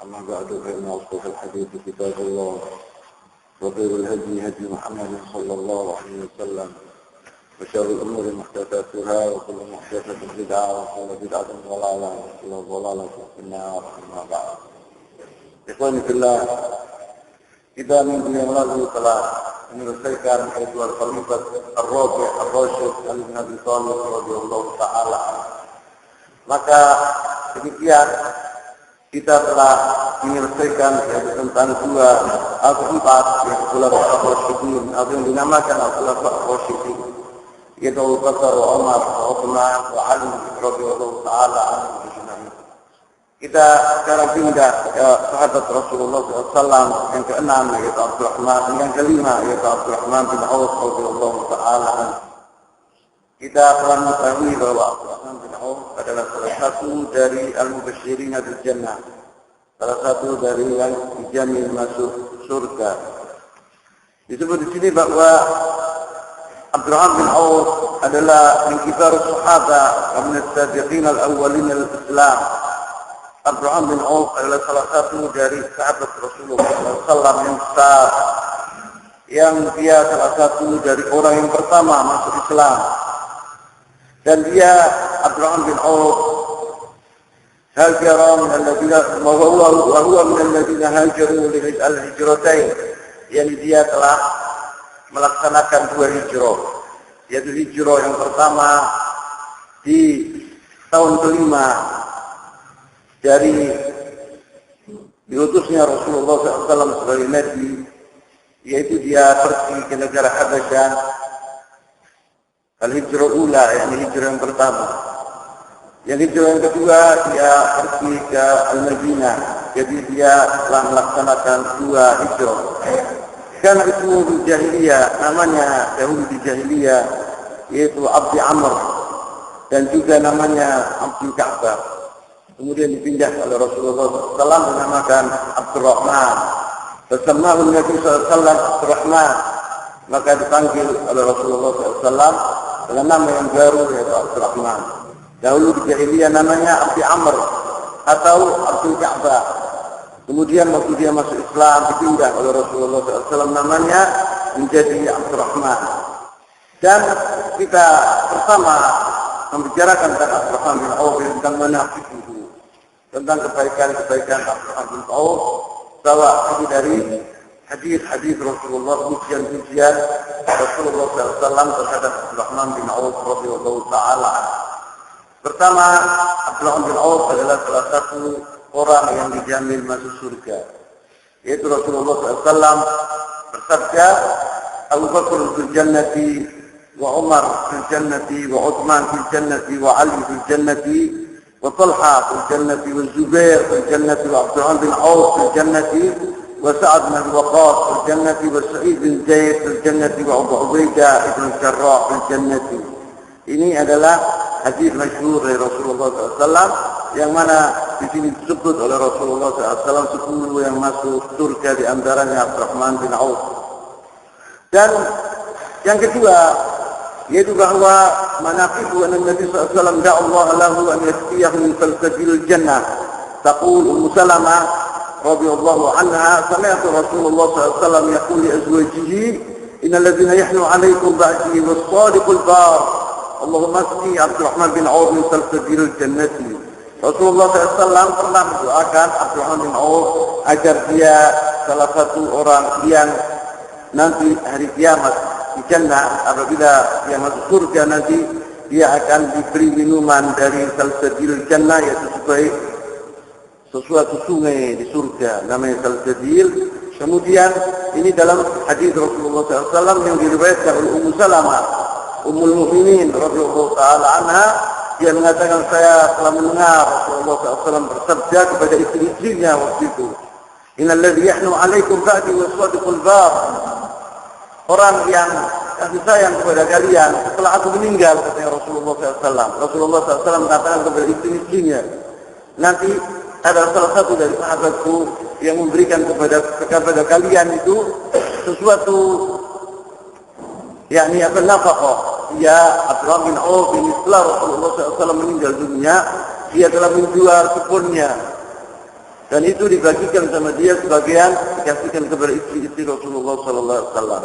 أما بعد فإن أصدق الحديث كتاب الله وخير الهدي هدي محمد صلى الله عليه وسلم وشر الأمور محدثاتها وكل محدثة بدعة وكل بدعة ضلالة وكل ضلالة في النار أما بعد. Ikhwani fillah, kita minggu yang lalu telah menyelesaikan ayat al-Khalifath Ar-Rabi' Ar-Rasyid Ali bin Abi Thalib radhiyallahu ta'ala. Maka demikian kita telah menyelesaikan tentang dua al-Khalifath yang Khulafaur Ar-Rasyidin atau yang dinamakan al-Khulafaur Ar-Rasyidin, yaitu Abu Bakar wa Umar wa Uthman wa Ali radhiyallahu ta'ala anhum. Kita sekarang pindah ke sahabat Rasulullah SAW yang keenam yaitu Abdurrahman, yang kelima yaitu Abdurrahman bin Auf radhiyallahu ta'ala anhu. Kita telah mengetahui bahwa Abdurrahman bin Auf adalah salah satu dari al-mubasysyirin bil jannah, salah satu dari yang dijamin masuk surga. Disebut di sini bahwa Abdurrahman bin Auf adalah min kibar sahabat wa min as-sabiqin al-awwalin al-Islam. Abdurrahman bin Auf adalah salah satu dari sahabat Rasulullah SAW yang besar, yang dia salah satu dari orang yang pertama masuk Islam. Dan dia Abdurrahman bin Auf hajara min alladziina wa huwa min alladziina hajaru li al-hijratain, yakni dia telah melaksanakan dua hijrah, yaitu hijrah yang pertama di tahun kelima dari diutusnya Rasulullah SAW sebagai Nabi, yaitu dia pergi ke negara Habasyah, al-hijrah ula, yakni hijrah yang pertama. Yang hijrah yang kedua dia pergi ke Al-Madinah, jadi dia telah melaksanakan dua hijrah. Karena itu di jahiliyah, namanya dahulu di jahiliyah yaitu Abdi Amr, dan juga namanya Abdul Ka'bah. Kemudian dipindah oleh Rasulullah SAW dinamakan Abdurrahman. Bersamahu Nabi SAW Abdurrahman, maka dipanggil oleh Rasulullah SAW dengan nama yang baru yaitu Abdurrahman. Dahulu di jahiliyah namanya Abdi Amr atau Abdul Ka'bah. Kemudian waktu dia masuk Islam dipindah oleh Rasulullah SAW namanya menjadi Abdurrahman. Dan kita bersama membicarakan tentang Abdurrahman bin Auf, tentang manaqibah, tentang kebaikan-kebaikan Abdurrahman bin Auf, bahwa ini dari hadis-hadis Rasulullah, pujian-pujian Rasulullah SAW terhadap Abdurrahman bin Auf radhiyallahu ta'ala. Pertama, Abdurrahman bin Auf adalah salah satu orang yang dijamin masuk surga, yaitu Rasulullah SAW bersabda, Abu Bakar fil jannati wa Umar fil jannati wa Uthman fil jannati wa Ali fil jannati wa Talha fil jannati wa Zubair fil jannati wa Abdurrahman bin Auf fil jannati wa Sa'ad bin Waqqas fil jannati wa Sa'id bin Zaid fil jannati wa Abu Ubaidah ibn Jarrah fil jannati. Ini adalah hadis masyhur dari Rasulullah SAW yang mana di sini disebut oleh Rasulullah SAW 10 yang masuk surga, di antaranya Abdurrahman bin Auf. Dan yang kedua yaitu bahwa manaqibu anna Nabi sallallahu alaihi wasallam da'a Allah lahu an yasqiyahu min salsabil jannah. Taqul Ummu Salamah radhiyallahu anha, sami'tu Rasulullah sallallahu alaihi wasallam yaqul li azwajihi innal ladzina yahnu 'alaykum ba'di was-sadiqul bar Allahumma asqi Abdurrahman bin Auf min salsabil jannati. Rasulullah SAW pernah mendoakan Abdurrahman bin Auf agar dia salah satu orang yang nanti hari kiamat di jannah, apabila dia masuk surga nanti dia akan diberi minuman dari salsabil jannah, yaitu sebagai sesuatu sungai di surga namanya salsabil. Kemudian ini dalam hadis Rasulullah SAW yang diriwayatkan oleh Ummu Salamah Ummul Mukminin radhiyallahu ta'ala anha, dia mengatakan saya telah mendengar Rasulullah SAW bersabda kepada istri-istrinya waktu itu, innal ladzi yahnu 'alaikum ba'di was-sadiqul bar, orang yang kasih sayang kepada kalian setelah aku meninggal, kata Rasulullah SAW. Rasulullah SAW mengatakan kepada istri-istrinya, nanti ada salah satu dari sahabatku yang memberikan kepada kalian itu sesuatu, yakni apa, nafkah. Dia Abdurrahman bin Auf ini setelah Rasulullah SAW meninggal dunia, dia telah menjual kebunnya Dan itu dibagikan sama dia sebagian dikasihkan kepada istri-istri Rasulullah sallallahu alaihi wasallam.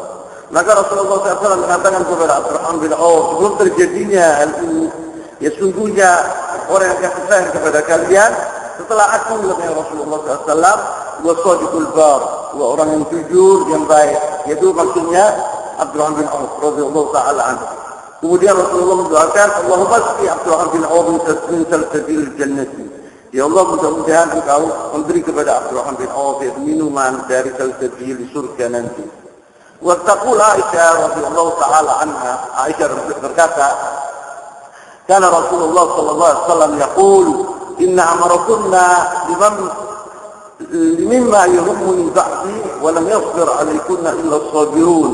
Maka Rasulullah SAW mengatakan kepada Abdurrahman bin Auf, sebelum terjadinya hal ini, ya sungguhnya orang yang kasih sayang kepada kalian setelah aku melihat Rasulullah SAW, wa shadiqul bar, dua orang yang jujur, yang baik. Yaitu maksudnya Abdurrahman bin Auf radhiyallahu taala anhu. Kemudian Rasulullah mendoakan, Allahumma sqi Abdurrahman bin Auf min salsabil jannati. Ya Allah, mudah-mudahan engkau memberi kepada Abdurrahman bin Auf minuman dari salsabil surga nanti. Wa taqul Aisyah radhiyallahu taala anha, Aisyah berkata, kana Rasulullah sallallahu alaihi wasallam yaqul, inna amarakunna mimma yuhimmuni ba'di wa lam yasbir 'alaykunna illa as-sabirun.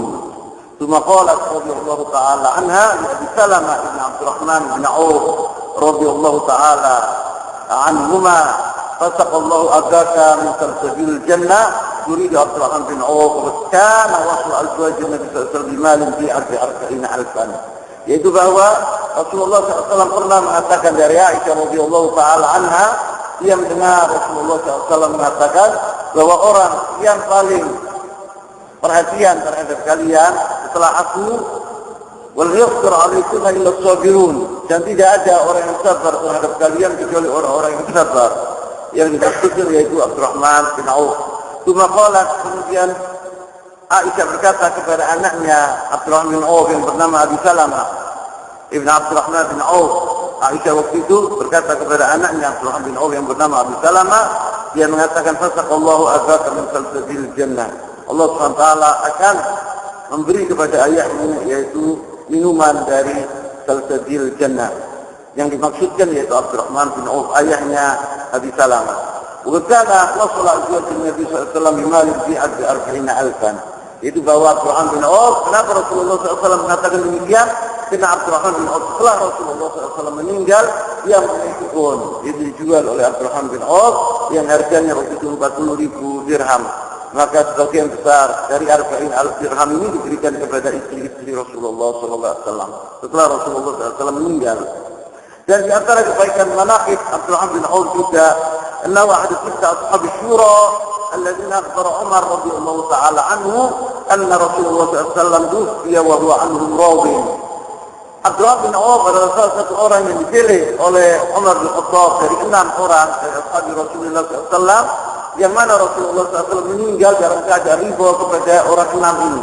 Thumma qalat radhiyallahu taala anha li Abi Salamah bin Abdurrahman bin Auf radhiyallahu taala anhuma, fasaqallahu abaka min salsabil jannah yuridu Abdurrahman bin Auf kana wasl azwaj Nabi sallallahu alaihi wasallam bimalin fi arba'ina alfan. Yaitu bahwa Rasulullah SAW pernah mengatakan dari Aisyah radhiyallahu taala anha, dia mendengar Rasulullah SAW mengatakan bahwa orang yang paling perhatian terhadap kalian setelah aku, wal yasbir 'alaikum illa as-sabirun, dan tidak ada orang yang sabar terhadap kalian kecuali orang-orang yang sabar. Yang dimaksudkan yaitu Abdurrahman bin Auf. Tsumma qalat, kemudian Aisyah berkata kepada anaknya Abdurrahman bin Auf yang bernama Abi Salamah ibn Abdurrahman bin Auf. Aisyah waktu itu berkata kepada anaknya Abdurrahman bin Auf yang bernama Abi Salamah, dia mengatakan, fasaqallahu azaka min salsabil jannah. Allah SWT akan memberi kepada ayahmu yaitu minuman dari salsabil jannah. Yang dimaksudkan yaitu Abdurrahman bin Auf, ayahnya Abi Salamah. Wakana wasala azwaj Nabi sallallahu alaihi wasallam bimalin fi 40 alfan. Itu bahwa Abdurrahman bin Auf, kenapa Rasulullah SAW mengatakan demikian? Karena Abdurrahman bin Auf setelah Rasulullah SAW meninggal, dia memiliki kebun. Itu dijual oleh Abdurrahman bin Auf yang harganya waktu itu 40.000 dirham. Maka sebagian besar dari 40.000 dirham ini diberikan kepada istri-istri Rasulullah SAW setelah Rasulullah SAW meninggal. Dan di antara kebaikan manaqib Abdurrahman bin Auf juga, annahu ahadu ashab syura الذين أخبر عمر رضي الله تعالى عنه أن رسول الله صلى الله عليه وسلم توفي وهو عنهم راض. Abdurrahman bin Auf adalah salah satu orang yang dipilih oleh Umar bin Khattab dari 6 orang dari ashab Rasulullah SAW, yang mana Rasulullah SAW meninggal dalam keadaan ridha kepada orang 6 ini,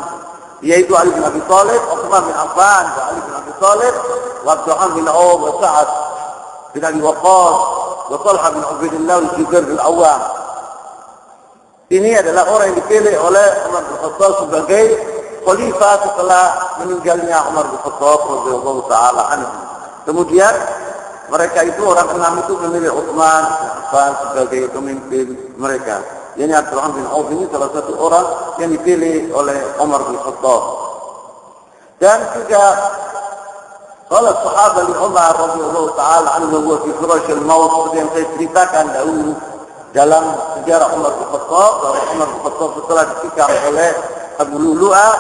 yaitu Ali bin Abi Thalib, Utsman bin Affan, Ali bin Abi Thalib, Abdurrahman bin Auf, Sa'ad bin Abi Waqqas, Talha bin Ubaidillah, Zubair bin Awwam. Ini adalah orang yang dipilih oleh Umar bin Khattab sebagai khalifah setelah meninggalnya Umar bin Khattab radhiyallahu taala anhu. Kemudian mereka itu orang 6 itu memilih Utsman bin Affan sebagai pemimpin mereka. Jadi Abdurrahman bin Auf ini salah satu orang yang dipilih oleh Umar bin Khattab. Dan juga salah sahabat Umar radhiyallahu taala anhu wa fi firashil maut, seperti yang saya ceritakan dahulu dalam sejarah Umar bin Khattab, bahwa Umar bin Khattab setelah ditikam oleh Abu Lu'lu'ah,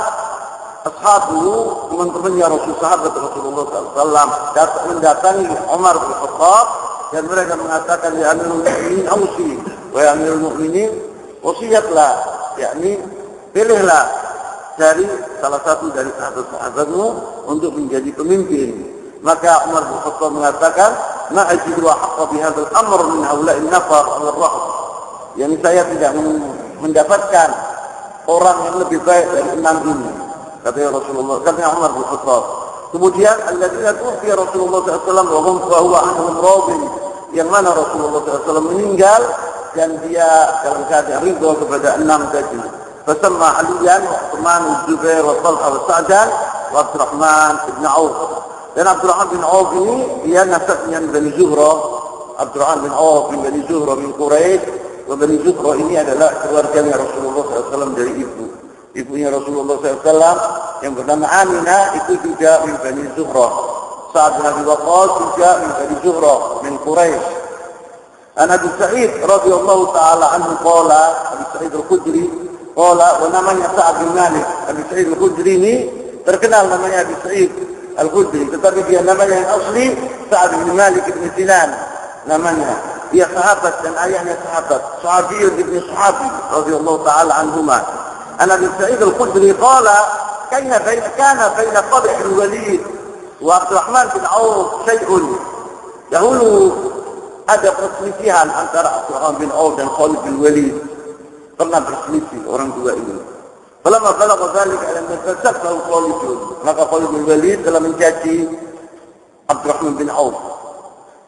ashabu, teman-temannya sahabat Rasulullah SAW datang mendatangi Umar bin Khattab dan mereka mengatakan, ya Amirul Mukminin ausi, wa Amirul Mukminin wasiatlah, yakni pilihlah dari salah satu dari sahabat-sahabatmu untuk menjadi pemimpin. Maka Umar bin Khattab mengatakan, ma ajidu haqqa bihadzal amr min haula'in nafar al-rahb. Yang saya tidak mendapatkan orang yang lebih baik dari 6 ini, kata Rasulullah, kata Umar bin Khattab. Kemudian alladzina tuwfiya Rasulullah sallallahu alaihi wasallam wa huwa anhum radin, yang mana Rasulullah SAW meninggal dan dia dalam keadaan ridha kepada 6 tadi. Fasamma Aliyan wa Utsman wa Zubair wa Talha wa Sa'dan wa Abdurrahman bin Auf. Dan Abdurrahman bin Auf ini dia nasabnya Bani Zuhra. Abdurrahman bin Auf bin Bani Zuhra min Quraisy, wa Bani Zuhra ini adalah keluarganya Rasulullah SAW dari ibunya Rasulullah SAW yang bernama Aminah, itu juga min Bani Zuhra. Sa'ad bin Abi Waqqas juga min Bani Zuhra min Quraisy. An Abi Sa'id radhiyallahu taala anhu qala, Abi Sa'id al-Khudri qala, wa namanya Sa'ad bin Malik. Abi Sa'id al-Khudri ini terkenal namanya Abi Sa'id al-Khudri, tetapi dia namanya yang asli Sa'ad bin Malik bin Sinan namanya. dia sahabat dan ayahnya sahabat, Sahabiyun ibn Sahabi radhiyallahu taala anhuma. An Abi Sa'id Al-Khudri qala kana baina Khalid bin Walid wa Abdurrahman bin Auf syai'un. Dahulu ada perselisihan antara Abdurrahman bin Auf dan Khalid bin Walid. Pernah berselisih orang dua ini. Falamma balagha dzalika ila an-nabi Khalid, maka Khalid bin Walid telah mencaci Abdurrahman bin Auf.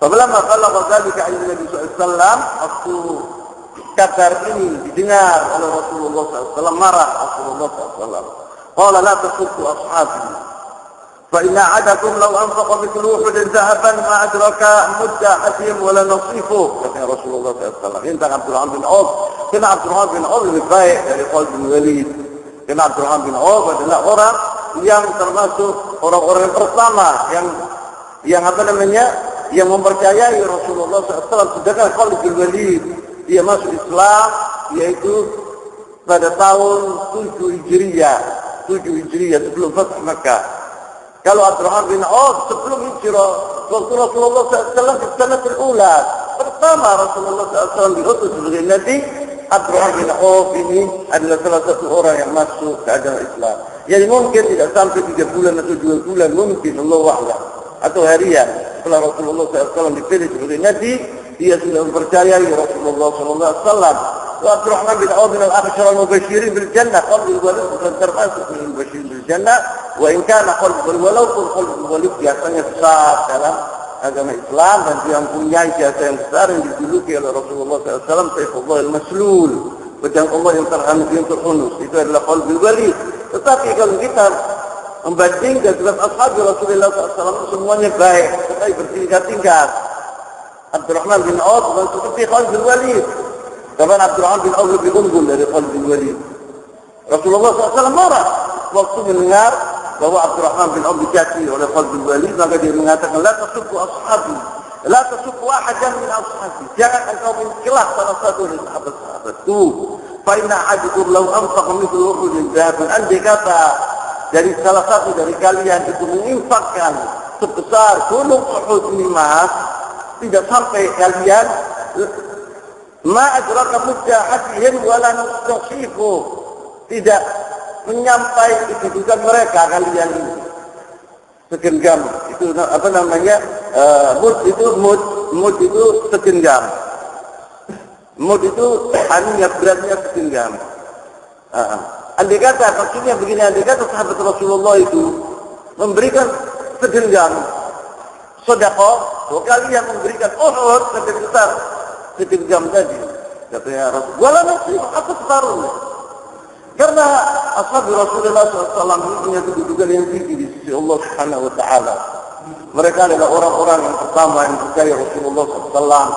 Falamma balagha dzalika ila Nabi sallallahu alaihi wasallam, waktu kabar ini didengar oleh Rasulullah SAW, marah Rasulullah SAW. Qala la tasubbu ashabi. Fa inna adakum law anfaqa mithlu Uhudin dhahaban ma adraka mudda hatim wala nasifu. Kata Rasulullah SAW. Tentang Abdurrahman bin Auf. Karena Abdurrahman bin Auf lebih baik dari Khalid bin Walid. Karena Abdurrahman bin Auf adalah orang yang termasuk orang-orang yang pertama yang apa namanya, yang mempercayai Rasulullah SAW. Sedangkan Khalid bin Walid dia masuk Islam yaitu pada tahun 7 Hijriah sebelum Fath Makkah. Kalau Abdurrahman bin Auf sebelum hijrah, waktu Rasulullah SAW di sana terula pertama Rasulullah SAW diutus sebagai Nabi, Abdurrahman bin Auf ini adalah salah satu orang yang masuk ke agama Islam. Jadi mungkin tidak sampai 3 bulan atau 2 bulan, mungkin Allah wa'ala, atau harian setelah Rasulullah SAW dipilih sebagai Nabi, dia sudah mempercayai Rasulullah SAW. Abdurrahman bin Auf min al-akhshar al-mubashirin bil jannah, qalbi walid bukan termasuk al-mubashirin bil jannah, wa in kana qalbi walaupun qalbi walid biasanya besar dalam agama Islam dan dia mempunyai jasa yang besar yang dijuluki oleh Rasulullah SAW, Saifullah al-Maslul, pedang Allah yang terhunus, itu adalah qalbi walid. Tetapi kalau kita membandingkan dengan ashab Rasulullah SAW, semuanya baik, tetapi bertingkat-tingkat. Abdurrahman bin Auf bukan seperti Khalid bin Walid. Karena Abdurrahman bin Auf lebih unggul dari Khalid bin Walid. Rasulullah SAW marah waktu mendengar bahwa Abdurrahman bin Auf dicaci oleh Khalid bin Walid, maka dia mengatakan, la tasubbu ashabi, la tasubbu ahadan min ashabi. Jangan engkau mencela salah satu dari sahabat-sahabatku. Fa inna ahadukum law anfaqa mithla Uhudin dhahaban. Andai kata dari salah satu dari kalian itu menginfakkan sebesar gunung Uhud emas, tidak sampai kalian ma adraka mujahadihim wala nasifu, tidak menyampai kedudukan mereka kalian ini segenggam. Itu apa namanya, mud itu segenggam. Mud itu hanya beratnya segenggam. Andai kata maksudnya begini, andai kata sahabat Rasulullah itu memberikan segenggam sedekah, kalian memberikan Uhud lebih besar segenggam tadi, katanya Rasul. Wala nasib, apa separuhnya? Karena ashab Rasulullah SAW punya kedudukan yang tinggi di sisi Allah Subhanahu Wa Taala. Mereka adalah orang-orang yang pertama yang percaya Rasulullah SAW.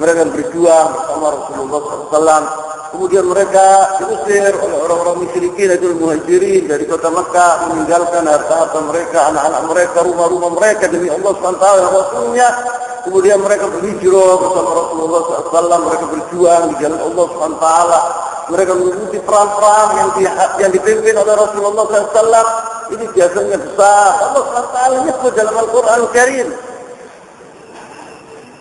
Mereka berjuang bersama Rasulullah SAW. Kemudian mereka diusir oleh orang-orang musyrikin, itu muhajirin dari kota Makkah, meninggalkan harta-harta mereka, anak-anak mereka, rumah-rumah mereka demi Allah SWT dan Rasulnya. Kemudian mereka berhijrah bersama Rasulullah SAW, mereka berjuang di jalan Allah SWT. Mereka mengikuti perang-perang yang dipimpin oleh Rasulullah SAW. Ini biasanya besar. Allah SWT menyebut dalam Al-Quran Al-Karim,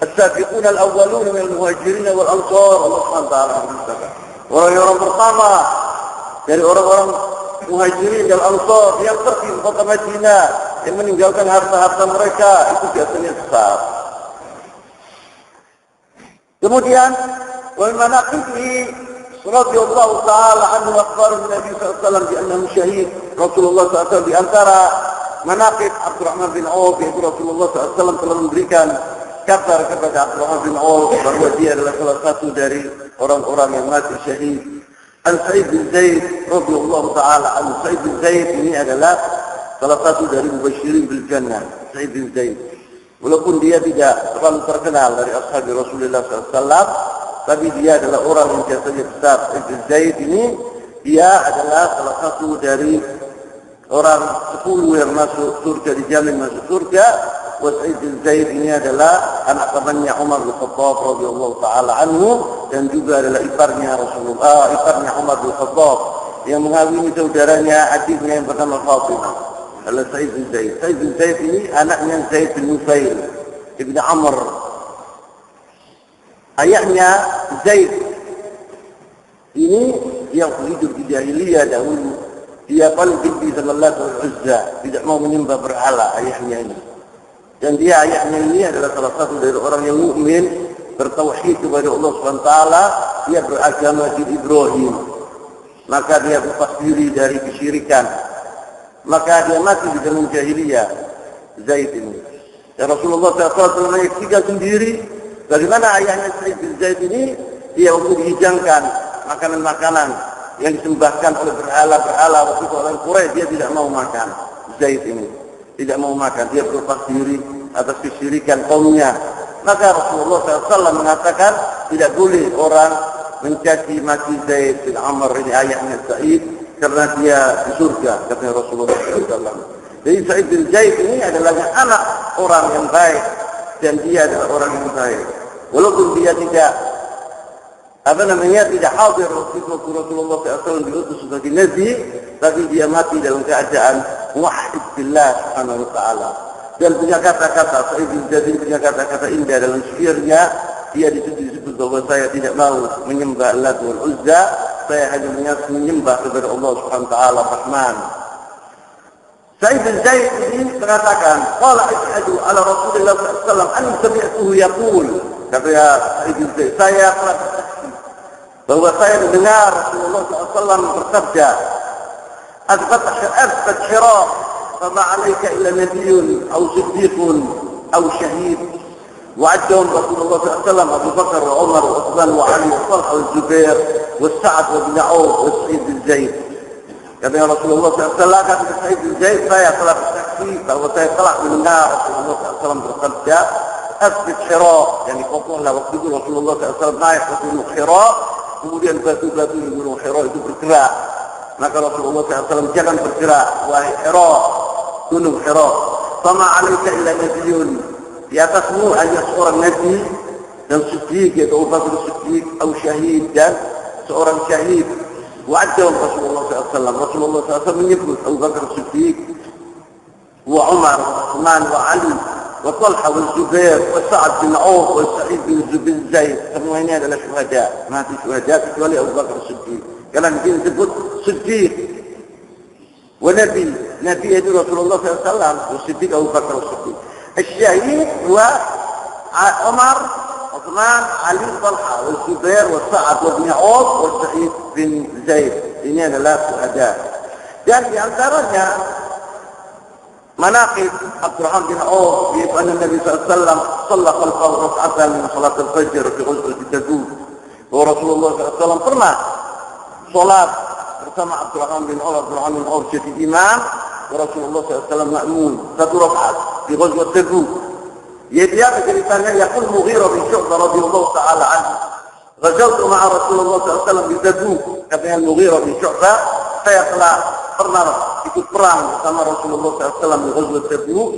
As-sabiqun al-awwalun min al-muhajirin wal-ansar. Allah SWT mengatakan, orang-orang pertama dari orang-orang muhajirin dan ansar yang pergi ke kota Madinah, yang meninggalkan harta-harta mereka, itu biasanya besar. Kemudian wal manaqibi radhiyallahu taala anhu akhbar Nabi sallallahu alaihi wasallam bi annahu syahid. Rasulullah SAW di antara manaqib Abdurrahman bin Auf, yaitu Rasulullah SAW telah memberikan kabar kepada Abdurrahman bin Auf bahwa dia adalah salah satu dari orang-orang yang mati syahid. An Sa'id bin Zaid radhiyallahu taala anhu. Sa'id bin Zaid ini adalah salah satu dari mubasyirin bil jannah. Sa'id bin Zaid, walaupun dia tidak terlalu terkenal dari ashab Rasulullah SAW, tapi dia adalah orang yang jasanya besar. Sa'id bin Zaid ini dia adalah salah satu dari orang 10 yang masuk surga, dijamin masuk surga. Sa'id bin Zaid ini adalah anak temannya Umar bin Khattab radhiyallahu taala anhu, dan juga adalah iparnya Umar bin Khattab yang mengawini saudaranya, adiknya yang bernama Fatimah. Adalah Sa'id bin Zaid. Sa'id bin Zaid ini anaknya Zaid bin Nufail ibn Amr ayahnya Zaid. Ini yang hidup di jahiliyah dahulu. Dia paling benci sama Lat wal Uzza, tidak mau menyembah berhala ayahnya ini. Dan dia ayahnya ini adalah salah satu dari orang yang mukmin, bertauhid kepada Allah SWT. Dia beragama di Ibrahim. Maka dia berlepas diri dari kesyirikan. Maka dia mati di zaman jahiliyah, Zaid ini. Dan Rasulullah SAW menyaksikan sendiri bagaimana ayahnya Zaid ini, dia waktu dihidangkan makanan-makanan yang disembahkan oleh berhala-berhala waktu itu orang Quraisy, dia tidak mau makan. Zaid ini tidak mau makan, dia berlepas diri atas kesyirikan kaumnya. Maka Rasulullah SAW mengatakan tidak boleh orang mencaci maki Zaid bin Amr ini ayahnya Zaid karena dia di surga, kata Rasulullah SAW. Jadi Sa'id bin Zaid ini adalah anak orang yang baik dan dia adalah orang yang baik. Walaupun dia tidak tidak hadir waktu Rasulullah SAW diutus sebagai nabi, tapi dia mati dalam keadaan wahid billah subhanahu wa ta'ala. Dan punya kata-kata, Sa'id bin Zaid punya kata-kata indah dalam syairnya. Dia disebut bahwa saya tidak mau menyembah Lat wal Uzza, saya hanya menyembah kepada Allah subhanahu wa ta'ala Rahman. Sa'id bin Zaid ini mengatakan, qala ashhadu ala Rasulillah sallallahu alaihi wasallam an sami'tuhu yaqul. Kata Sa'id bin Zaid, saya telah bersaksi bahwa saya mendengar Rasulullah SAW bersabda, "Azbat Hira, fama 'alaika illa nabiyyun aw siddiqun aw syahid." وعدهم رسول الله صلى الله عليه وسلم أبو بكر وعمر وعثمان وعلي وطلحة والزبير والسعد وابن عوف وسعيد بن زيد. Kata Rasulullah SAW, kata Sa'id bin Zaid, saya telah bersaksi bahwa saya telah mendengar Rasulullah SAW bersabda, "Asbit Hira," yang dikokohlah waktu itu Rasulullah SAW naik ke gunung Hira, kemudian batu-batu di gunung Hira itu bergerak. Maka Rasulullah SAW, jangan bergerak, wahai Hira, gunung Hira. "Fama 'alaika illa nabiyyun." Di atasmu hanya seorang nabi dan siddiq, yaitu Abu Bakar Siddiq, atau syahid dan seorang syahid. Wa'adahum Rasulullah SAW. Rasulullah SAW menyebut Abu Bakar Siddiq, wa Umar, wa Uthman, wa Ali, wa Talha, wa Zubair, wa Sa'ad bin Auf, wa Sa'id bin Zaid. Semua ini adalah syuhada, mati syuhada kecuali Abu Bakar Siddiq. Karena disebut Siddiq. Wa Nabi, Nabi itu Rasulullah SAW, wa Siddiq Abu Bakar Siddiq. الشهيد هو عمر عثمان علي طلحة والزبير والسعد وابن عوف والسعيد بن زيد. Ini adalah syuhada. Dan di antaranya manaqib Abdurrahman bin Auf, yaitu anna Nabi SAW shalla khalfahu rak'atan min salat al-fajr fi ghazwat Tabuk. Bahwa Rasulullah SAW pernah salat bersama Abdurrahman bin Auf jadi imam. Rasulullah SAW ma'mun satu rakaat di ghazwat Tabuk. Yaitu ceritanya yaqul Mughirah bin Syu'bah radhiyallahu ta'ala anhu, ghazawtu ma'a Rasulullah SAW di Tabuk. Katanya Mughirah bin Syu'bah, saya telah pernah ikut perang bersama Rasulullah SAW di ghazwat Tabuk.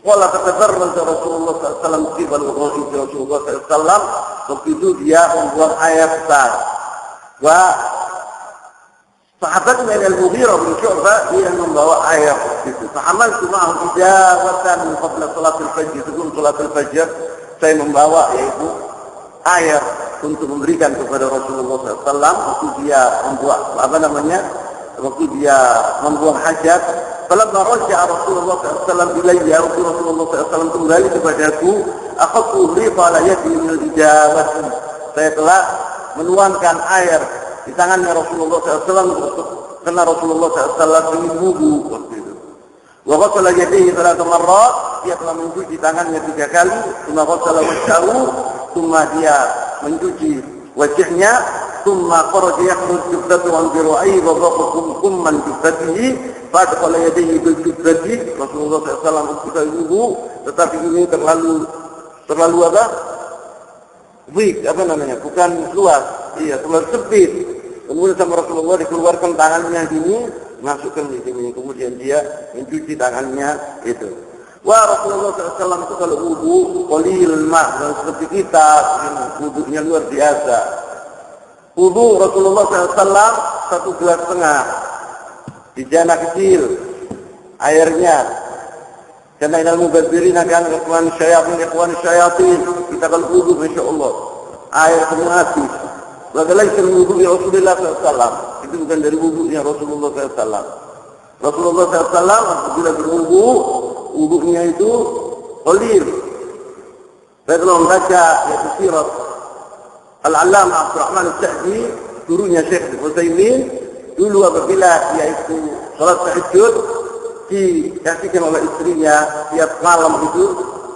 Qala tatabarraz Rasulullah SAW qibal ghazwat Rasulullah SAW. Waktu itu dia membuang air besar. Sahabatnya Al-Mughirah bin Syu'bah dia membawa air itu. Fa'amaltu ma'ahu ijawatan min qabla salatul fajr. Sebelum salatul fajr saya membawa yaitu air untuk memberikan kepada Rasulullah SAW waktu dia waktu dia membuang hajat. Falamma raja'a Rasulullah SAW ilayya, waktu Rasulullah SAW kembali kepadaku, akhadtu riqala yadi min al-ijawati. Saya telah menuangkan air di tangannya Rasulullah SAW karena Rasulullah SAW ingin wudu waktu itu. Wa ghasala yadayhi 3 marrat, dia telah mencuci tangannya 3 kali. Tsumma ghasala wajhahu, tsumma dia mencuci wajahnya. Tsumma kharaja yakhruj jubbatahu an dira'ayhi wa dhaqa kumman jubbatihi fadkhala yadayhi bil jubbati. Rasulullah SAW ketika wudu, tetapi ini terlalu apa? Weak, bukan luas. Iya, terlalu sempit. Kemudian sama Rasulullah dikeluarkan tangannya gini, masukkan di sini. Kemudian dia mencuci tangannya itu. Wah, Rasulullah SAW itu kalau wudu qalil ma, dan seperti kita, wudunya luar biasa. Wudu Rasulullah SAW 1,5 gelas di jana kecil airnya. Karena ilmu mubadzirin akan ikhwan syayatin, kita kalau wudu insyaallah air semua habis. Bagaimana wudu'i Rasulullah SAW? Itu bukan dari wudu'nya Rasulullah SAW. Rasulullah SAW apabila berwudu, wudu'nya itu qalir. Saya kalau membaca yaitu sirat Al-Allamah Abdurrahman As-Sa'di, gurunya Syekh Utsaimin, dulu apabila yaitu salat tahajud dikasihkan oleh istrinya tiap malam itu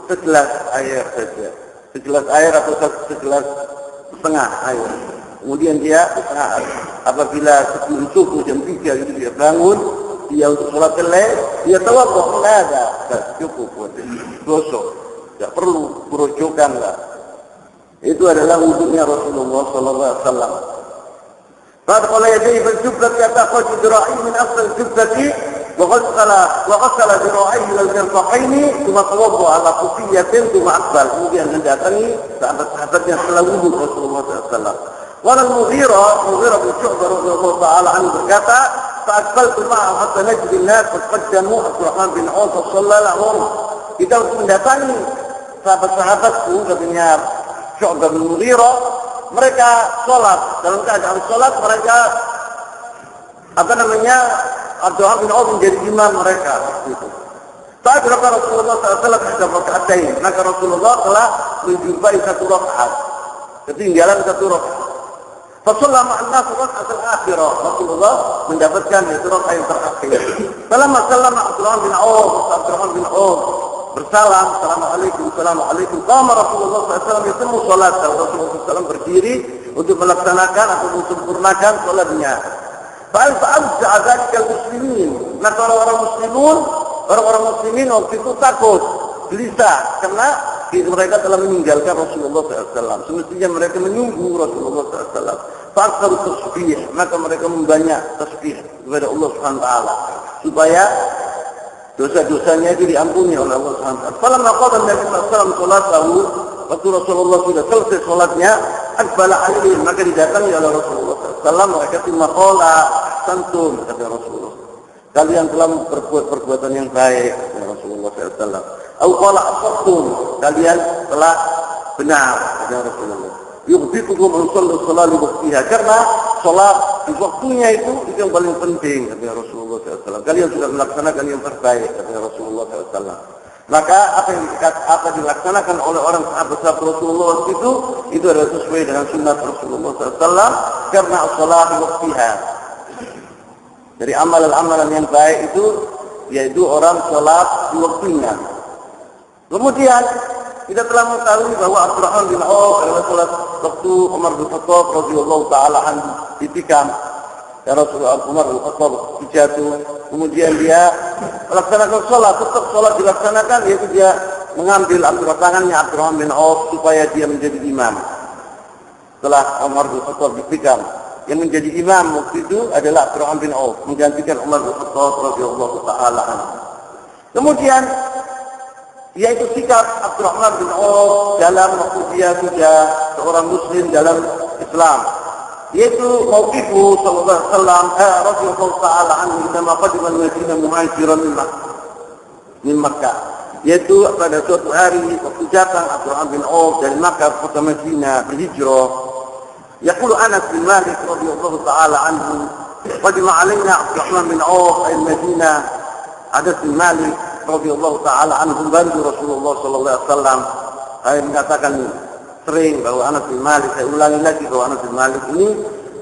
segelas air saja. Segelas air atau segelas setengah air. Kemudian dia apabila sebelum subuh jam 3 itu dia bangun, dia untuk sholat kelai, dia tawadhu, tidak ada, cukup gosok, tidak perlu berojokan lah. Itu adalah wudunya Rasulullah Sallallahu Alaihi Wasallam. Faqala yadayhi fil jubbati yataqaj dira'i min asl al-jubbati وغسل ذراعيه إلى المرفقين ثم توضأ على كوفية ثم أقبل. Kemudian mendatangi sahabat-sahabatnya setelah wudu Rasulullah SAW. Wal Mughirah bin Syu'bah radhiyallahu ta'ala anhu berkata, "Fa'aqbaltu ma'a hatta najdi an-nas faqaddamu Abdurrahman bin Auf sallallahu alaihi wasallam." Kita mendatangi sahabat-sahabatku, katanya Syu'bah bin Mughirah, mereka sholat, dalam keadaan sholat mereka Abdurrahman bin Auf menjadi imam mereka. Saat berapa Rasulullah SAW sudah rakaatain, maka Rasulullah telah menjumpai satu rakaat, ketinggalan satu rakaat. Fasallah ma'an-nas rakaat al-akhirah. Rasulullah mendapatkan itu rakaat yang terakhir. Falamma sallama Abdurrahman bin Auf bersalam, Assalamualaikum. Qama Rasulullah SAW yatimmu salat. Rasulullah SAW berdiri untuk melaksanakan atau menyempurnakan salatnya. Fa'al-fa'al dzalika muslimin. Maka orang-orang muslimin waktu itu takut, gelisah karena mereka telah meninggalkan Rasulullah SAW. Semestinya mereka menunggu Rasulullah SAW. Fa'aksaru tasbih, maka mereka membanyak tasbih kepada Allah SWT supaya dosa-dosanya itu diampuni oleh Allah SWT. Falamma qada Nabi SAW salatahu, waktu Rasulullah sudah selesai salatnya, aqbala alaihi, maka didatangi oleh Rasulullah SAW. Mereka qala santun, kata Rasulullah, kalian telah berbuat perbuatan yang baik, kata Rasulullah SAW. Au qala asabtum, kalian telah benar, kata Rasulullah. Yughfiqukum an sallu salat li waqtiha, karena salat di waktunya itu yang paling penting, kata Rasulullah SAW. Kalian sudah melaksanakan yang terbaik, kata Rasulullah SAW. Maka apa dilaksanakan oleh orang sahabat-sahabat Rasulullah itu adalah sesuai dengan sunnah Rasulullah SAW, karena salat di waqtiha. Dari amalan-amalan yang baik itu yaitu orang salat di waktunya. Kemudian kita telah mengetahui bahwa Abdurrahman bin Auf adalah salat waktu Umar bin Khattab radhiyallahu taala anhu ditikam. Ya Rasulullah, Umar bin Khattab jatuh, kemudian dia melaksanakan salat, tetap salat dilaksanakan, yaitu dia mengambil tangannya Abdurrahman bin Auf supaya dia menjadi imam. Setelah Umar bin Khattab ditikam, yang menjadi imam waktu itu adalah Abdurrahman bin Auf, menggantikan Umar bin Khattab radhiyallahu taala anhu. Kemudian yaitu sikap Abdurrahman bin Auf dalam waktu dia sudah seorang muslim dalam Islam, yaitu mauqifu sallallahu alaihi wasallam radhiyallahu taala anhu ketika qadima al-Madinah muhajiran min Makkah, yaitu pada suatu hari waktu datang Abdurrahman bin Auf dari Makkah ke Madinah berhijrah. Yaqulu Anas bin Malik radhiyallahu taala anhu, qadima alaina Abdurrahman bin Auf al-Madinah. Anas bin Malik radhiyallahu taala anhu bantu Rasulullah sallallahu alaihi wasallam. Saya mengatakan sering bahwa Anas bin Malik, saya ulangi lagi bahwa Anas bin Malik ini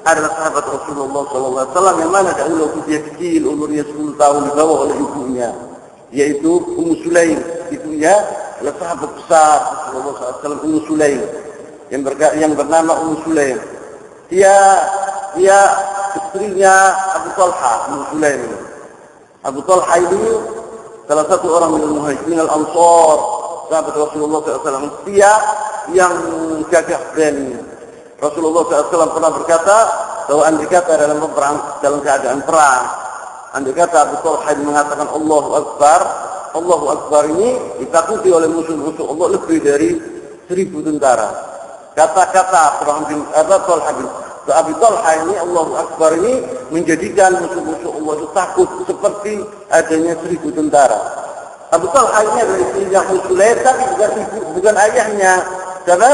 adalah sahabat Rasulullah sallallahu alaihi wasallam yang mana dahulu dia kecil, umurnya 10 tahun, dibawa oleh ibunya, yaitu Ummu Sulaim. Ibunya adalah sahabat besar Rasulullah sallallahu alaihi wasallam, Ummu Sulaim, yang bernama Ummu Sulaim. Dia istrinya Abu Talha, Ummu Sulaim. Abu Talha ini salah satu orang minal muhajirin al-ansar, sahabat Rasulullah SAW, dia yang gagah berani. Rasulullah SAW pernah berkata bahwa andai kata dalam keadaan perang, andai kata Abu Talha mengatakan Allahu Akbar ini ditakuti oleh musuh-musuh Allah lebih dari 1000 tentara. Kata-kata Abu Talha ini Allahu Akbar ini menjadikan musuh-musuh Allah itu takut seperti adanya 1000 tentara. Abu Talha ini adalah istrinya Ummu Sulaim, tapi bukan ayahnya. Karena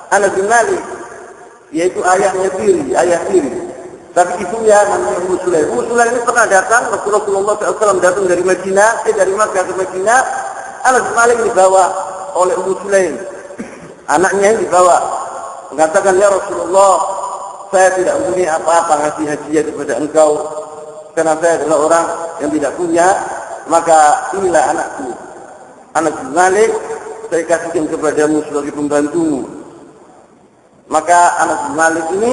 Anas bin Malik, yaitu ayah tiri. Tapi ibunya namanya Ummu Sulaim. Ummu Sulaim ini pernah datang, Rasulullah SAW datang dari Makkah ke Madinah. Anas bin Malik dibawa oleh Ummu Sulaim. Anaknya yang dibawa. Mengatakan, ya Rasulullah, saya tidak punya apa-apa ngasih hadiah kepada engkau. Karena saya adalah orang yang tidak punya, maka inilah anakku. Anas bin Malik, saya kasihkan kepadamu sebagai pembantumu. Maka Anas bin Malik ini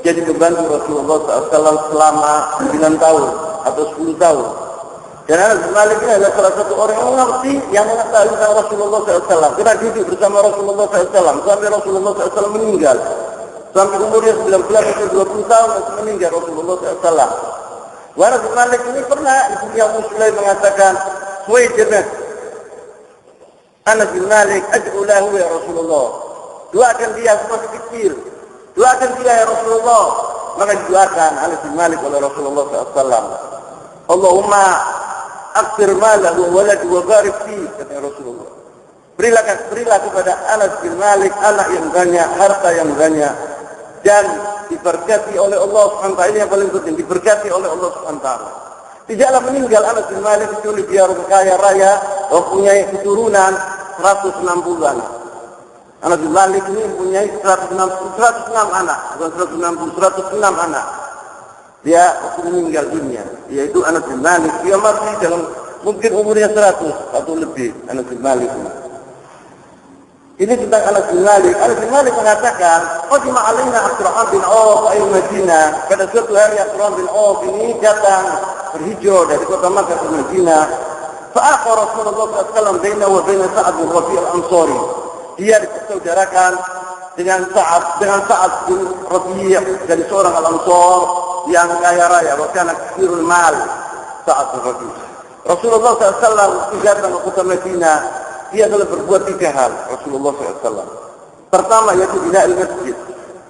jadi pembantu Rasulullah SAW selama 9 tahun atau 10 tahun. Dan Anas bin Malik ini adalah salah satu orang yang mengerti, yang mengetahui tentang Rasulullah SAW. Karena duduk bersama Rasulullah SAW sampai Rasulullah SAW meninggal. Sampai umurnya 19 atau 20 tahun masih meninggal Rasulullah SAW. Anas bin Malik ini pernah ibunya Ummu Sulaim mengatakan, "Wahai jenazah Anas bin Malik, ad'u lahu ya Rasulullah. Doakan dia masih kecil. Doakan dia ya Rasulullah." Maka didoakan Anas bin Malik oleh Rasulullah SAW. Allahumma aksir malahu walad wa barik fi, kata Rasulullah. Berilah kepada Anas bin Malik anak yang banyak, harta yang banyak, dan diberkati oleh Allah SWT. Ini yang paling penting, diberkati oleh Allah SWT. Tidaklah meninggal Anas bin Malik kecuali dia orang kaya raya, mempunyai keturunan 160 anak. Anas bin Malik ini mempunyai 106 anak, bukan 106 anak. Dia meninggal dunia, yaitu Anas bin Malik. Dia masih dalam mungkin umurnya 100 atau lebih. Anas bin Malik ini tentang Anas bin Malik. Anas bin Malik mengatakan, "Qadima alaina Abdurrahman bin Auf ayat Madinah." Pada suatu hari Abdurrahman bin Auf ini datang berhijrah dari kota Makkah ke Madinah. Fa'akha Rasulullah SAW baina wa baina Sa'ad bin Rabi' al-Ansari. Dia dipersaudarakan dengan Sa'ad bin Rabi' dari seorang al-Ansar yang kaya raya, bahkan kasirul mal. Sa'ad bin Rabi'. Rasulullah SAW datang ke kota Madinah. Dia telah berbuat 3 hal Rasulullah SAW. Pertama yaitu bina'il masjid.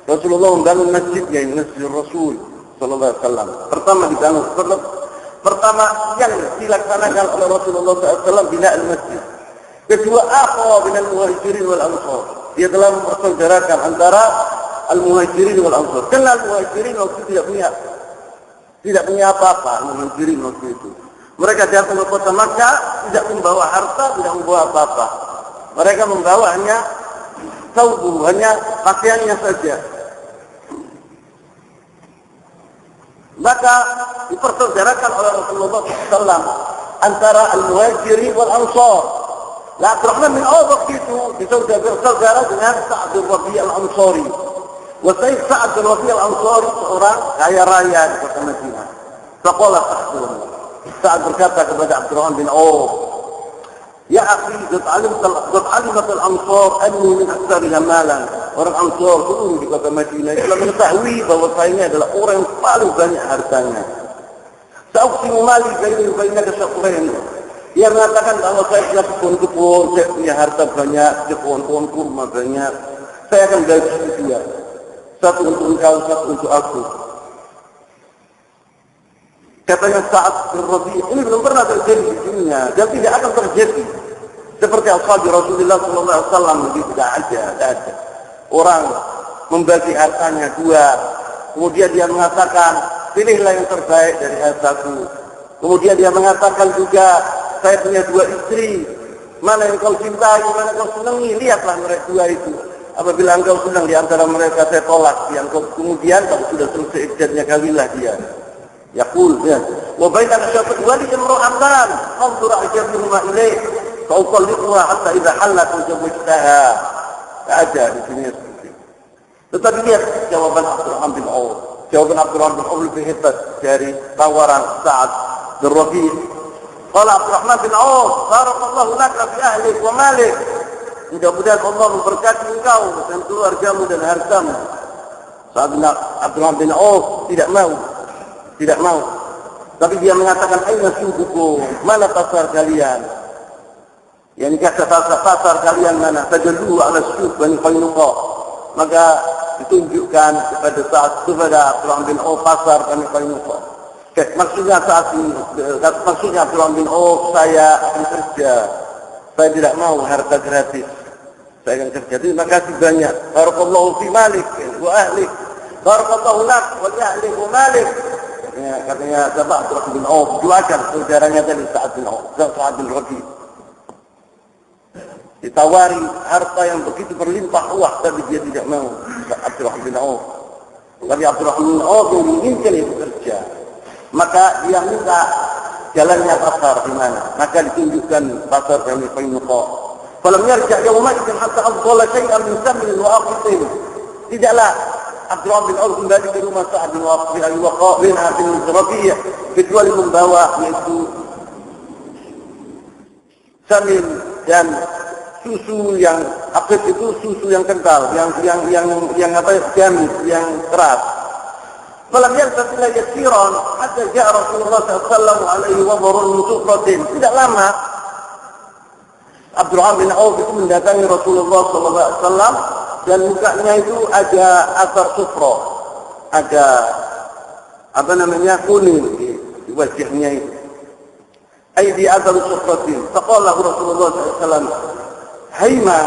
Rasulullah membangun masjidnya, Masjid Rasul Sallallahu Alaihi Wasallam. Pertama yang dilaksanakan oleh Rasulullah SAW bina'il masjid. Kedua, akha binal muhajirin wal ansar. Dia telah mempersaudarakan antara al-muhajirin wal ansar. Karena al-muhajirin waktu tidak punya apa-apa, al-muhajirin waktu itu. Mereka datang ke kota Makkah tidak membawa harta, tidak membawa apa-apa. Mereka membawa hanya saubu, hanya pakaiannya saja. Maka dipersaudarakan oleh Rasulullah SAW antara al-muhajirin wal ansar. Abdurrahman bin Auf waktu itu bersaudara dengan Sa'ad bin Rabi' al-Ansari. Wasai Sa'ad bin Rabi' al-Ansari seorang kaya raya di kota Madinah. Faqala Sa'ad Sa'ad berkata kepada Abdurrahman bin Auf, "Ya akhi, qad alimat al-ansar anni min aktsariha malan." Orang Ansar seluruh di kota Madinah telah mengetahui bahwa saya ini adalah orang yang paling banyak hartanya. Sa'uqsimu mali bainaka syaqrayn. Dia mengatakan bahwa saya punya kebun-kebun, saya punya harta banyak, pohon-pohon kurma banyak. Saya akan bagi dia. Satu untuk engkau, satu untuk aku. Katanya Sa'ad bin Rabi', ini belum pernah terjadi di dunia dan tidak akan terjadi. Seperti ashabi Rasulullah SAW, tidak ada. Orang membagi hartanya 2, kemudian dia mengatakan, pilihlah yang terbaik dari hartaku. Kemudian dia mengatakan juga, saya punya 2 istri, mana yang kau cintai, mana kau senangi, lihatlah mereka 2 itu. Apabila engkau senang di antara mereka, saya tolak. Kemudian kalau sudah selesai iddatnya, kawinlah dia. Yaqul ya, wa bainaka syafat wali imra'an anzur ajabihuma ilaih fa utalliquha hatta idza halat wajabtaha. Ada di sini seperti. Tetapi lihat jawaban Abdurrahman bin Auf. Jawaban Abdurrahman bin Auf lebih hebat dari tawaran Sa'ad bin Rabi'. Qala Abdurrahman bin Auf, barakallahu laka fi ahlik wa malik. Mudah-mudahan Allah memberkati engkau dan keluargamu dan hartamu. Sa'ad bin Abdurrahman bin Auf tidak mau. Tapi dia mengatakan, aina sukukum, mana pasar kalian? Yang kata pasar kalian mana? Tajallu ala syuk Bani Qainuqa. Maka ditunjukkan kepada Abdurrahman bin Auf pasar Bani Qainuqa. Maksudnya Abdurrahman bin Auf, saya akan kerja. Saya tidak mau harta gratis. Saya akan kerja. Terima kasih banyak. Barakallahu fi malik wa ahlik. Barakallahu lak wa li ahlik wa malik. Katanya Bapak Abdurrahman bin Auf, doakan saudaranya tadi Sa'ad bin Rabi. Ditawari harta yang begitu berlimpah ruah, tapi dia tidak mau. Abdurrahman bin Auf. Tapi Abdurrahman bin Auf yang menginginkan itu kerja. Maka dia minta jalannya pasar di mana. Maka ditunjukkan pasar Bani Qainuqa. Falam yarja' yawma idzin hatta afdala syai'an min samrin wa aqitin. Tidaklah Abdurrahman bin Auf kembali ke rumah Sa'ad bin Waqqas bin Rabi' kecuali membawa yaitu samin dan susu yang aqit itu susu yang kental, yang jamis, yang keras. Falam yaltafi ila yasiran hatta ja'a Rasulullah sallallahu alaihi wa sallam. Tidak lama Abdurrahman bin Auf itu mendatangi Rasulullah sallallahu alaihi wasallam dan mukanya itu ada asar sufra, ada kuning di wajahnya itu. Aidi asar sufratin. Faqala Rasulullah sallallahu alaihi wasallam, "Haima,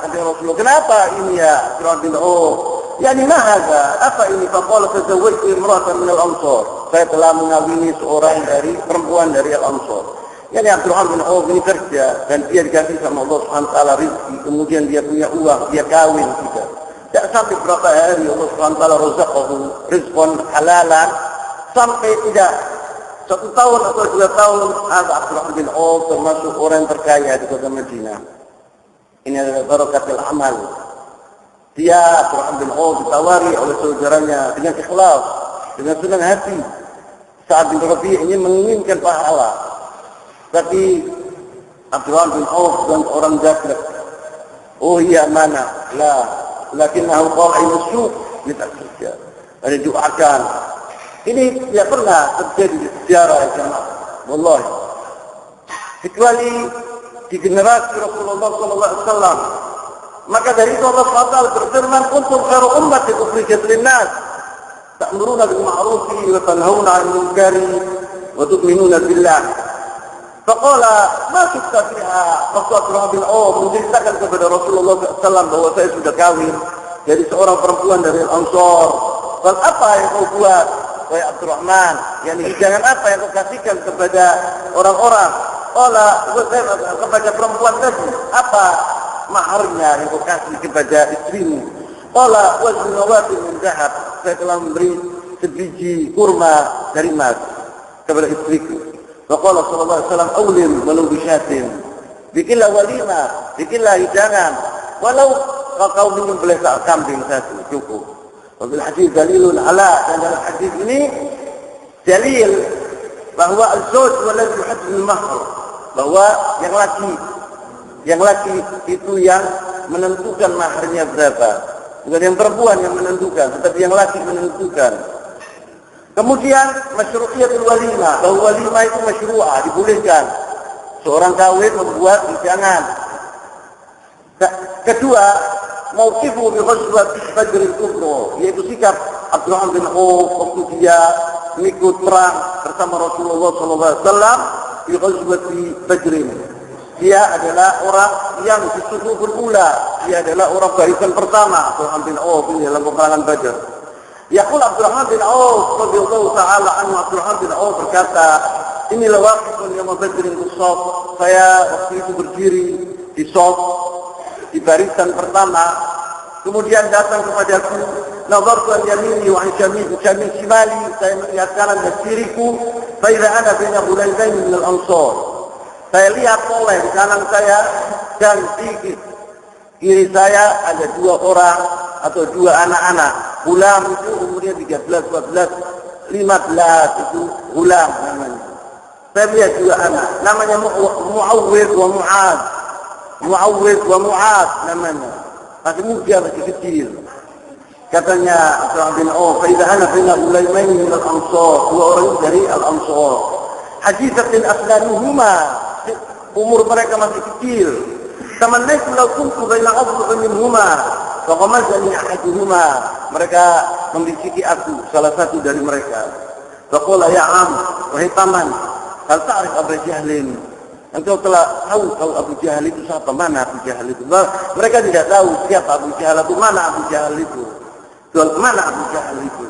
kata Rasulullah, kenapa ini ya Abdurrahman bin Auf? Yani ma hadza? Apa ini? Faqala tazawwajtu imra'atan min al-Ansar. Saya telah mengawini seorang dari perempuan dari al-Ansar. Yani Abdurrahman bin Auf ini kerja dan dia dikasih sama Allah Subhanahu wa taala rezeki, kemudian dia punya uang, dia kawin juga. Tidak sampai berapa hari Allah Subhanahu wa taala razaqahu rizqan halalan, sampai tidak 1 tahun atau 2 tahun ada Abdurrahman bin Auf termasuk orang terkaya di kota Madinah. Ini adalah barakatul amal. Dia Abdurrahman bin Auf ditawari oleh saudaranya dengan ikhlas, dengan senang hati. Sa'ad bin Rabi' ini menginginkan pahala. Tapi Abdurrahman bin Auf dan orang jahil. Oh iya mana? La, lakinnahu qa'im as-suq tidak kerja. Ada doakan. Ini tidak pernah terjadi di sejarah jemaah. Wallahi. Kecuali di generasi Rasulullah sallallahu alaihi wasallam. Maka dari itu Allah SWT berfirman, "Kuntum khairu ummatin ukhrijat lin-nas, ta'muruna bil ma'ruf wa tanhauna 'anil munkari wa tu'minuna billah." Faqala ma kunta fiha. Rasulullah bin Auf menceritakan kepada Rasulullah SAW bahwa saya sudah kawin dari seorang perempuan dari Al-Ansar. Dan apa yang kau buat, wahai Abdurrahman? Yani hidangan apa yang kau kasihkan kepada orang-orang? Qala kepada perempuan tadi, apa maharnya yang kau kasih kepada istrimu? Qala waznuwatin min zahab. Saya telah memberi sebiji kurma dari emas kepada istriku. Faqala sallallahu alaihi wasallam, "Awlim walau bisyatin." Bikinlah walimah, bikinlah hidangan, walau kau menyembelih kambing satu cukup. Wabil hadis dalilun ala, dan dalam hadis ini dalil bahwa az-zawj walad yuhaddid al-mahr, bahwa yang laki itu yang menentukan maharnya berapa, bukan yang perempuan yang menentukan, tetapi yang laki menentukan. Kemudian masyru'iyatul walimah, bahwa walimah itu masyru'ah, dibolehkan. Seorang kawin membuat hidangan. Kedua, mauqifu bi ghazwat Badr al-Kubra, yaitu sikap Abdurrahman bin Auf waktu dia mengikut perang bersama Rasulullah sallallahu alaihi wasallam di ghazwat Badr. Dia adalah orang yang disufuful ula, dia adalah orang barisan pertama Abdurrahman bin Auf dalam peperangan Badr. Yaqul Abdurrahman bin Auf radhiyallahu ta'ala anhu, Abdurrahman bin Auf berkata, "Inilah waqifun yawma Badrin bis-shaf." Saya waktu itu berdiri di shaf, di barisan pertama. Kemudian datang kepadaku, nazartu al-yamini wa an shimali, saya melihat kanan dan kiriku, fa idza ana baina ghulaibain min al-ansar. Saya lihat oleh di kanan saya dan di kiri saya ada 2 orang atau 2 anak-anak. Gulam itu umurnya 13, 14, 15 itu gulam namanya. Saya lihat 2 anak, namanya Muawwid wa Mu'ad. Muawwid wa Mu'ad namanya. Masih muda, masih kecil. Katanya Abdurrahman bin Auf, "Fa idza ana baina ulaimain min al-ansar." 2 orang dari al-ansar. Hadisatin aslanuhuma, umur mereka masih kecil. Tamannaitu law kuntu baina adhfin minhuma wa qamazani ahaduhuma. Mereka membisiki aku, salah satu dari mereka. Faqala ya am, wahai paman, hal ta'rif Abu Jahlin? engkau telah tahu kalau Abu Jahal itu siapa, mana Abu Jahal itu. Mereka tidak tahu siapa Abu Jahal itu, mana Abu Jahal itu. Tuan, mana Abu Jahal itu.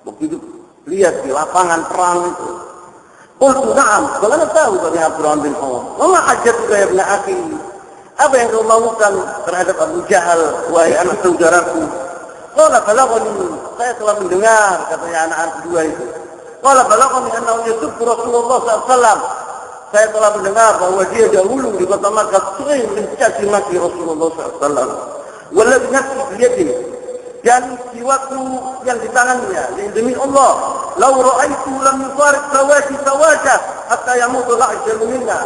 Waktu itu lihat di lapangan perang itu. Qultu na'am, bagaimana tahu katanya Abdurrahman bin Auf. Wama hajatuka ya ibn akhi. Apa yang kau mahukan terhadap Abu Jahal, wahai anak saudaraku? Qala balaghani, saya telah mendengar katanya anak-anak kedua itu. Qala balaghani annahu yasubbu Rasulullah SAW. Saya telah mendengar bahwa dia dahulu di kota Makkah sering mencaci maki Rasulullah SAW. Waladhi nafsi biyadihi, dan jiwaku yang di tangannya, yang demi Allah, lau ra'aitu lam yufarik sawajah hatta yamutu la'jalu minna.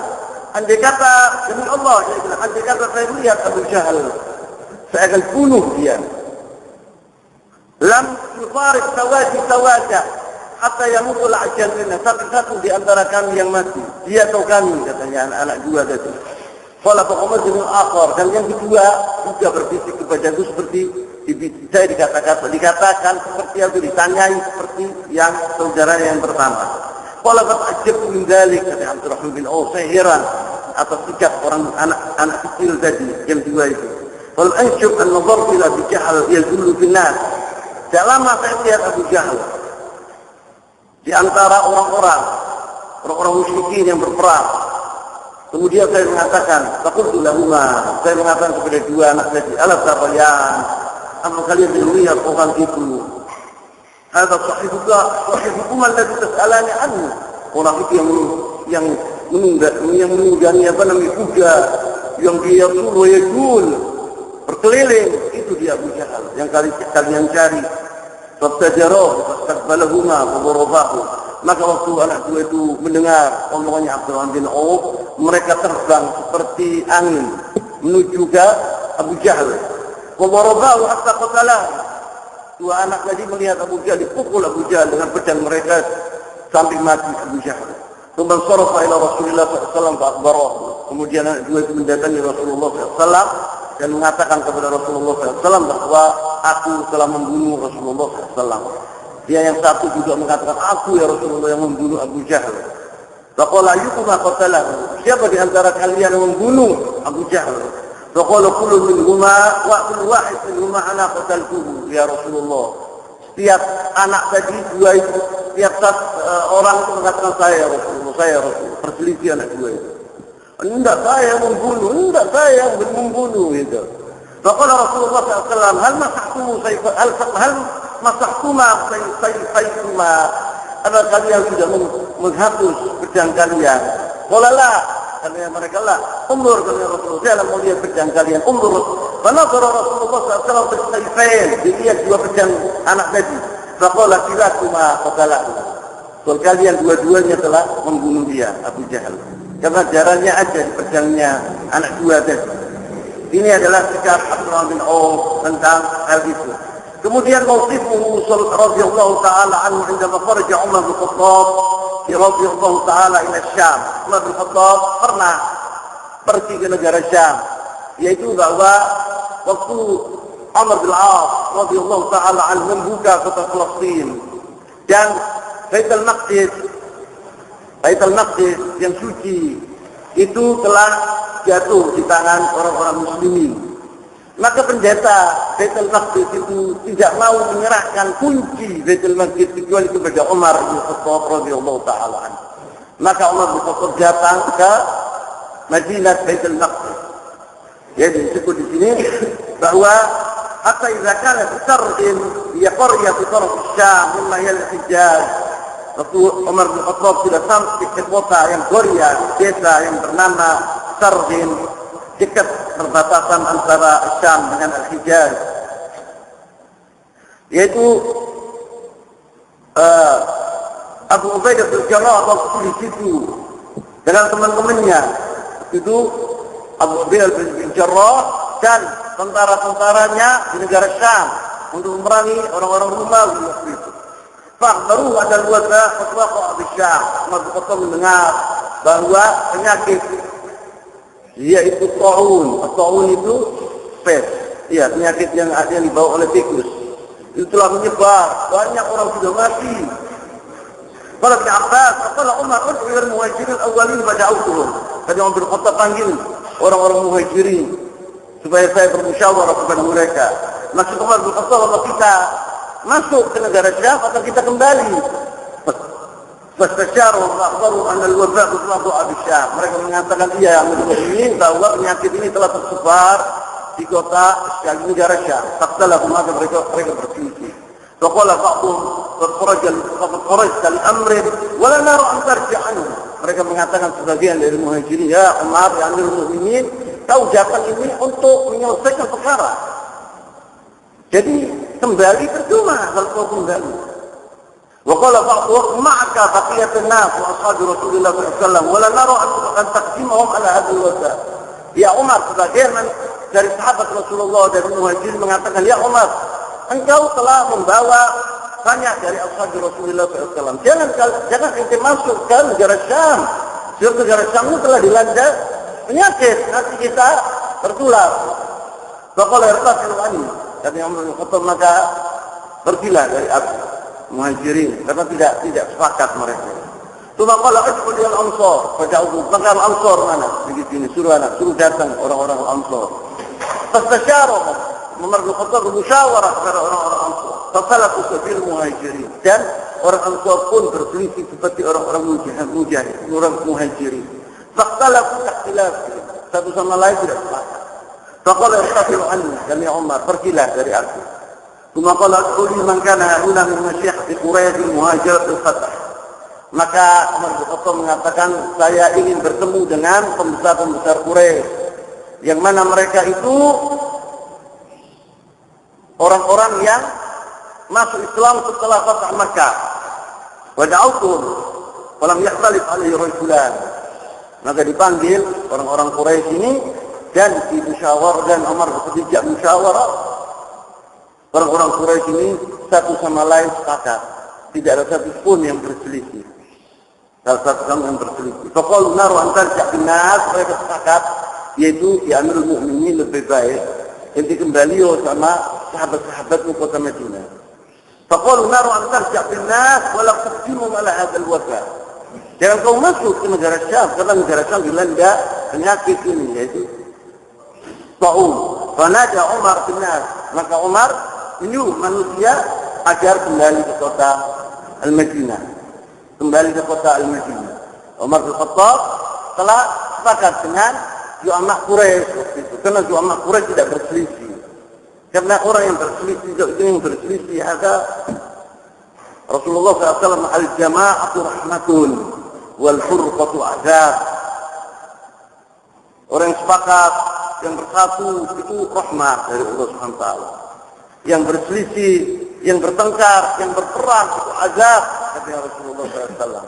Andai kata demi Allah, andai kata saya melihat Abu Jahal, saya akan bunuh dia. Lam yufarik sawajah hatta yamutu la'jalu minna. Satu-satu di antara kami yang mati, dia atau kami, katanya anak-anak dua tadi. Qala faqama bin akhar, dan yang kedua juga berbisik kepadaku seperti saya dikatakan seperti yang ditanyai seperti yang saudara yang pertama. Qala fata'ajjabtu min dzalik, kata Abdurrahman bin Auf, saya heran atas sikap orang anak kecil tadi yang dua itu. Qala anshub an nadhartu ila Abi Jahal yazullu bin nas. Tidak lama saya melihat Abu Jahal di antara orang-orang musyrikin yang berperang. Kemudian saya mengatakan, faqultu lahuma, saya mengatakan kepada dua anak tadi, ala kalian, apa kalian belum lihat orang itu? Hadza sahibukum alladhi tas'alani anhu. Orang itu yang menunggangi apa namanya kuda, yang dia suruh yajul berkeliling, itu dia Abu Jahal yang kalian cari. Fastajarah fastaqbalahuma wa darabahu. Maka waktu anak dua itu mendengar omongannya Abdurrahman bin Auf, mereka terbang seperti angin menuju ke Abu Jahal. Wa darabahu hatta qatalah. Dua anak tadi melihat Abu Jahal dipukul Abu Jahal dengan pedang mereka sampai mati Abu Jahal. Kemudian sarafa ila Rasulullah SAW fa'akhbarahu. Kemudian anak dua itu mendatangi Rasulullah SAW dan mengatakan kepada Rasulullah SAW bahwa aku telah membunuh Rasulullah SAW. Dia yang satu juga mengatakan, aku ya Rasulullah yang membunuh Abu Jahal. Faqala ayyukuma qatalahu, siapa di antara kalian yang membunuh Abu Jahal? Faqala kullu minhuma wa kullu wahid minhuma ana qataltuhu ya Rasulullah. Setiap anak tadi dua itu, setiap orang itu mengatakan saya ya Rasulullah, saya ya Rasulullah. Perselisih anak dua itu. Enggak saya yang membunuh, enggak saya yang membunuh itu. Faqala Rasulullah SAW, hal masahtumu hal masahkuma sayfaytuma, ada kalian sudah menghapus pedang kalian? Qala la, katanya mereka lah. Umur katanya Rasulullah, saya mau lihat pedang kalian. Umur. Fanazara Rasulullah SAW bisayfain, dilihat dua pedang anak tadi. Faqala kilakuma qatalahu. Kalau kalian dua-duanya telah membunuh dia Abu Jahal. Karena jaraknya aja di pedangnya anak dua tadi. Ini adalah sikap Abdurrahman bin Auf tentang hal itu. Kemudian mauqifuhu radhiyallahu taala anhu indama kharaja Umar bin Khattab radhiyallahu taala ila Syam. Umar bin Khattab pernah pergi ke negara Syam, yaitu bahwa waktu Amr bin As radhiyallahu taala anhu membuka kota Palestina dan Baitul Maqdis yang suci itu telah jatuh di tangan orang-orang muslimin. Maka pendeta Baitul Maqdis itu tidak mau menyerahkan kunci Baitul Maqdis kecuali kepada Umar bin Khattab radhiyallahu taala anhu. Maka Umar bin Khattab datang ke Madinah Baitul Maqdis. Jadi disebut di sini bahwa hatta idza kana tarqin ya qarya fi taraf Syam mimma hiya al-Hijaz. Waktu Umar bin Khattab sudah sampai ke kota yang Korea, desa yang bernama Tarqin, dekat perbatasan antara Syam dengan Al-Hijaz, yaitu Abu Ubaidah bin Jarrah waktu di situ dengan teman-temannya. Itu Abu Ubaidah bin Jarrah dan tentara-tentaranya di negara Syam untuk memerangi orang-orang Romawi waktu itu. Fakbaru ada luasnya fatwa Syam. Umar bin Khattab mendengar bahwa penyakit yaitu taun. Taun itu pes. Ya, penyakit yang dibawa oleh tikus. Itu telah menyebar. Banyak orang sudah mati. Kalau Ibn Abbas, kalau Umar ud'u al-muhajirin awwalin bada'utuhum. Tadi Umar bin Khattab panggil orang-orang Muhajirin supaya saya bermusyawarah kepada mereka. Maksud Umar bin Khattab, apa kita masuk ke negara Syam atau kita kembali? Fastasyaru fa'akhbaru anna al-waba' tutlaqu Syam. Mereka mengatakan iya, Amirul Mukminin, bahwa penyakit ini telah tersebar di kota negara Syam. Faktalafu, maka mereka berselisih. Faqala ba'dhum qad kharajta li amrin wa la nara an tarji' anhu. Mereka mengatakan sebagian dari Muhajirin, ya Umar, ya Amirul Mukminin, kau datang ini untuk menyelesaikan perkara. Jadi kembali percuma kalau kau kembali. Wa qala ba'dhum ma'aka baqiyatun nas wa ashabu Rasulillah sallallahu alaihi wasallam wa la nara an taqsimahum ala hadhihi al-wasa. Ya Umar, sebagian dari sahabat Rasulullah dari Muhajirin mengatakan, ya Umar, engkau telah membawa banyak dari ashabu Rasulullah sallallahu alaihi wasallam. Jangan ente masuk ke negara Syam. Sebab negara Syam itu telah dilanda penyakit, nanti kita tertular. Faqala irtafi'u anni. Kata Umar bin Khattab, maka pergilah dari aku. Muhajirin, karena tidak sepakat mereka. Tuma qala adkhul al ansar, faja'u maka al ansar mana? Begini suruh datang orang-orang Ansar. Fastasyaru Umar bin Khattab bermusyawarah kepada orang-orang Ansar. Fasalaku sabil Muhajirin, dan orang Ansar pun berselisih seperti orang-orang Muhajirin. Fakhtalafu ikhtilaf, satu sama lain tidak sepakat. Faqala irtafi'u anni, kata Umar, pergilah dari aku. Tuma qala adkhuli man kana huna min masyayikh Quraisy muhajirat al-fath. Maka Umar bin Khattab mengatakan, saya ingin bertemu dengan pembesar-pembesar Quraisy, yang mana mereka itu orang-orang yang masuk Islam setelah Fatah Makkah. Wa da'awtuhum falam yakhtalif alaihi rajulan. Maka dipanggil orang-orang Quraisy ini dan dimusyawarah, dan Umar bersedia musyawarah. Orang-orang Quraisy ini satu sama lain sepakat, tidak ada satu pun yang berselisih. Salah satu sama yang berselisih. Faqalu naru an tarji' bin nas, mereka sepakat, yaitu ya Amirul Mukminin, lebih baik ente kembali sama sahabat-sahabatmu kota Madinah. Faqalu naru an tarji' bin nas wa la taqdimu ala hadzal waba. Jangan kau masuk ke negara Syam, karena negara Syam dilanda penyakit ini, yaitu Ta'un. Fanada Umar bin nas, maka Umar menyuruh manusia agar kembali ke kota Al-Madinah. Kembali ke kota Al-Madinah. Umar bin Khattab telah sepakat dengan Zu'ama Quraisy itu, karena Zu'ama Quraisy tidak berselisih. Karena orang yang berselisih ada Rasulullah SAW, al-jama'atu rahmatun wal furqatu azab. Orang yang sepakat, yang bersatu itu rahmat dari Allah Subhanahu wa taala. Yang berselisih, yang bertengkar, yang berperang itu azab, kata Rasulullah SAW.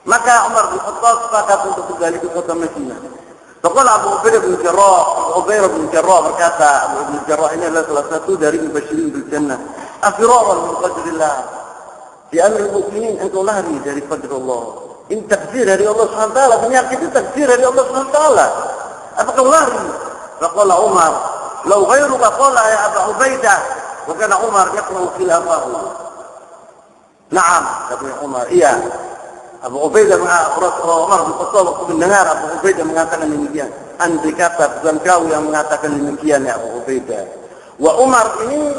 Maka Umar bin Khattab sepakat untuk kembali ke kota Madinah. Faqala Abu Ubaidah bin Jarrah berkata, Abu bin Jarrah ini adalah salah satu dari mubasyirin bil jannah. Afirawan min qadrillah. Di Amirul Mukminin, engkau lari dari qadrillah. Ini takdir dari Allah Subhanahu wa taala, penyakit itu takdir dari Allah Subhanahu wa taala. Apa kau lari? Faqala Umar, "Law ghairuka qala ya Abu Ubaidah." Wa kana Umar yaqra'u khilafahu. Na'am, kata Umar, iya. Abu Ubaidah Umar bin Khattab waktu mendengar Abu Ubaidah mengatakan demikian. Andai kata bukan kau yang mengatakan demikian ya Abu Ubaidah. Wa Umar ini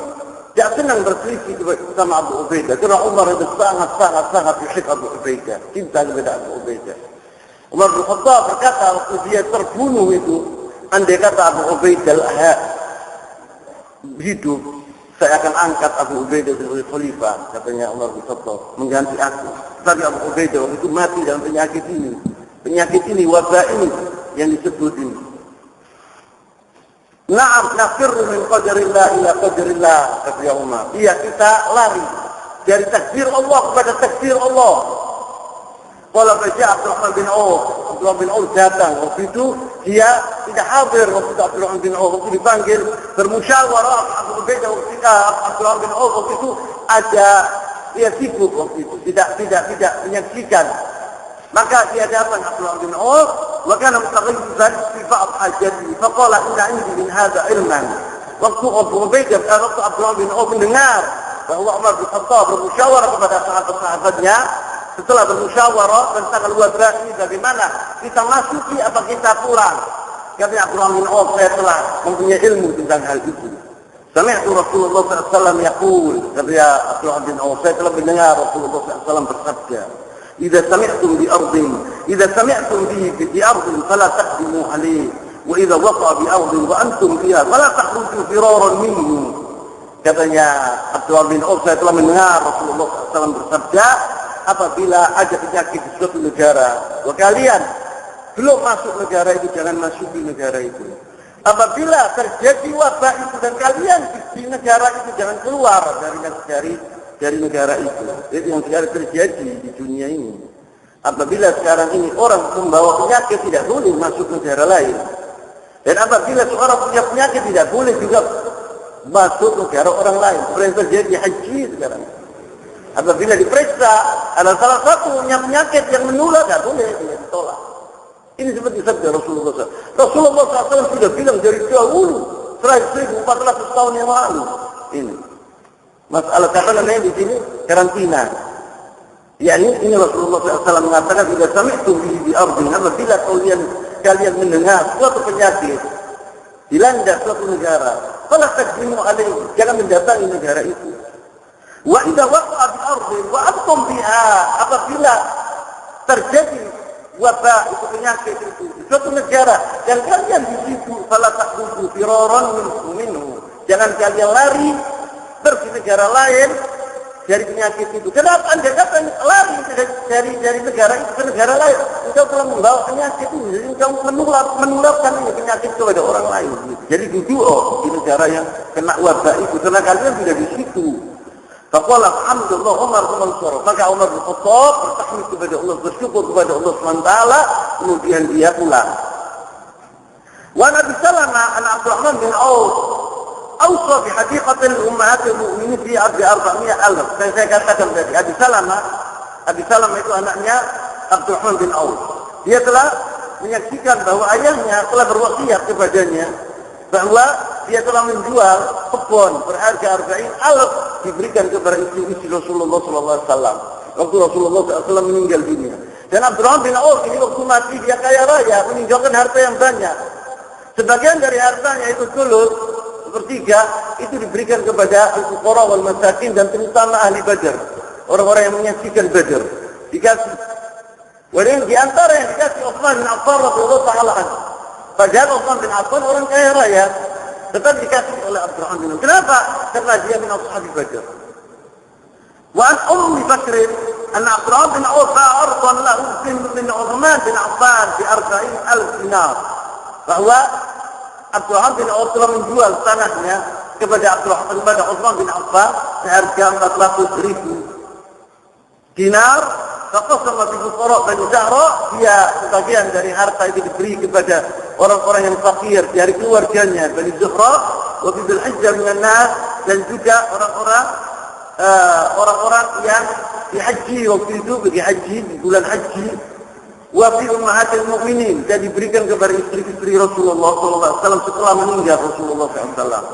tidak senang berselisih sama Abu Ubaidah, karena Umar itu sangat yuhib Abu Ubaidah, cinta kepada Abu Ubaidah. Umar bin Khattab berkata waktu dia terbunuh itu, andai kata Abu Ubaidah hidup, saya akan angkat Abu Ubaidah sebagai khalifah, katanya Umar bin Khattab, mengganti aku. Tapi Abu Ubaidah waktu itu mati dalam penyakit ini, wabah ini yang disebut ini. Na'am nafirru min qadarillah ila qadarillah, kata Umar. Iya, kita lari dari takdir Allah kepada takdir Allah. Qala baca Abdurrahman bin Auf. Abdurrahman bin Auf datang. Waktu itu dia tidak hadir waktu itu Abdurrahman bin Auf. Waktu dipanggil bermusyawarah Abu Ubaidah waktu itu Abdurrahman bin Auf waktu itu ada dia sibuk waktu itu, tidak menyaksikan. Maka dia datang Abdurrahman bin Auf, wa kana mustaghizzan fi ba'd hajati. Faqala inna 'indi min hadha ilman. Waktu Abu Ubaidah, waktu Abdurrahman bin Auf mendengar bahwa Umar bin Khattab bermusyawarah kepada sahabat-sahabatnya, setelah bermusyawarah tentang wabah ini bagaimana kita masuki apa kita pulang. Katanya Abdullah bin Auf, saya telah mempunyai ilmu tentang hal itu. Sami'tu Rasulullah SAW yaqul, katanya Abdullah bin Auf, saya telah mendengar Rasulullah SAW bersabda, "Idza sami'tum bi ardin fala taqdimu 'alayhi, wa idza waqa'a bi ardin wa antum fiha fala takhruju firaran minhu." Katanya Abdullah bin Auf, saya telah mendengar Rasulullah SAW bersabda, apabila ada penyakit di suatu negara, kalian belum masuk negara itu, jangan masuk di negara itu. Apabila terjadi wabah itu dan kalian di negara itu, jangan keluar dari negara itu. Itu yang sekarang terjadi di dunia ini. Apabila sekarang ini orang membawa penyakit tidak boleh masuk negara lain. Dan apabila seorang punya penyakit tidak boleh juga masuk negara orang lain. Seperti yang terjadi haji sekarang. Apabila diperiksa ada salah satu penyakit yang menular, tidak boleh ditolak. Ini seperti sabda Rasulullah SAW. Rasulullah SAW sudah bilang dari dahulu, 1400 tahun yang lalu. Ini masalah kata namanya di sini karantina. Ini Rasulullah SAW mengatakan, "Jika sami'tum bi ardin," apabila kalian mendengar suatu penyakit dilanda suatu negara, fala taqdimu alaihi, jangan mendatangi negara itu. Wa idza waqa'a bi ardin wa antum biha, apabila terjadi wabah itu, penyakit itu di suatu negara dan kalian di situ, fala takhruju firaran minhu, jangan kalian lari pergi negara lain dari penyakit itu. Kenapa Anda datang lari dari negara itu ke negara lain? Engkau telah membawa penyakit itu, jadi engkau menularkan penyakit kepada orang lain. Jadi duduk di negara yang kena wabah itu, karena kalian tidak di situ. Faqala alhamdulillah Umar bin Khattab. Maka Umar bin Khattab bertahmid kepada Allah, bersyukur kepada Allah SWT, kemudian dia pulang. Wa Nabi Salama an Abdurrahman bin Auf awsa bi hadiqatil ummahatil mu'minin fi 400,000. Saya katakan tadi, Abi Salama itu anaknya Abdurrahman bin Auf. Dia telah menyaksikan bahwa ayahnya telah berwasiat kepadanya bahwa dia telah menjual kebun berharga 40,000 diberikan kepada istri Rasulullah SAW. Waktu Rasulullah SAW meninggal dunia. Dan Abdurrahman bin Auf ini waktu mati dia kaya raya, meninggalkan harta yang banyak. Sebagian dari hartanya itu sulus, sepertiga itu diberikan kepada al-fuqara wal masakin dan terutama ahli Badar, orang-orang yang menyaksikan Badar. Dikasih. Walau di antara yang dikasih Utsman bin Affan radhiyallahu ta'ala anhu. Padahal Utsman bin Affan orang kaya raya, tetap dikasih oleh Abdurrahman bin Auf. Kenapa? Karena dia min ashabi Badar. Wa an Ummi Bakr anna Abdurrahman bin Auf ardan lahu min Utsman bin Affan bi 40,000 dinar. Bahwa Abdurrahman bin Auf telah menjual tanahnya kepada Utsman bin Affan seharga 400,000 dinar. Faqasama bi fuqara Bani Zahra, dia sebagian dari harta itu diberi kepada orang-orang yang fakir dari keluarganya Bani Zuhra, wa bil hajjah minan nas, dan juga orang-orang yang dihaji waktu itu, pergi haji di bulan haji, wa fi ummahatil mu'minin, dan diberikan kepada istri-istri Rasulullah SAW setelah meninggal Rasulullah SAW.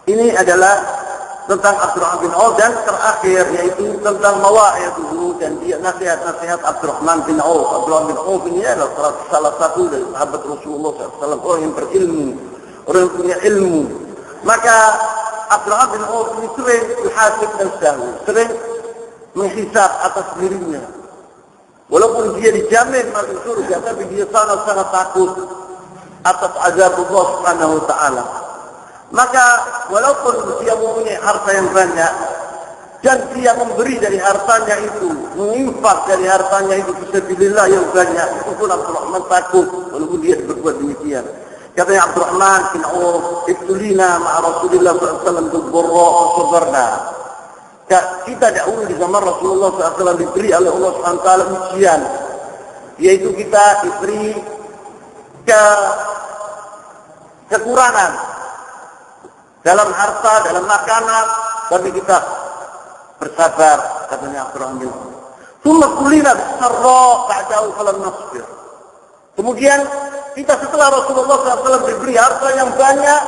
Ini adalah tentang Abdurrahman bin Auf, dan terakhir yaitu tentang mawa'idhu dan dia nasihat-nasihat Abdurrahman bin Auf. Abdurrahman bin Auf ini adalah salah satu dari sahabat Rasulullah SAW, orang yang berilmu, orang yang punya ilmu. Maka Abdurrahman bin Auf ini sering dihasib dan sering menghisab atas dirinya. Walaupun dia dijamin masuk surga, tapi dia sangat-sangat takut atas azab Allah Subhanahu wa ta'ala. Maka walaupun dia mempunyai harta yang banyak dan dia memberi dari hartanya itu, menginfak dari hartanya itu fisabilillah yang banyak, itu pun Abdurrahman takut walaupun dia berbuat demikian. Katanya Abdurrahman bin Auf, "Ibtulina ma'a Rasulillah SAW bil-dharra wa sabarna." Kita dahulu di zaman Rasulullah SAW diberi oleh Allah SWT ujian, yaitu kita diberi kekurangan dalam harta, dalam makanan, tapi kita bersabar, katanya Abdurrahman bin Auf. Tsumma kulina bisarra ba'dahu falam nasbir. Kemudian kita setelah Rasulullah SAW diberi harta yang banyak,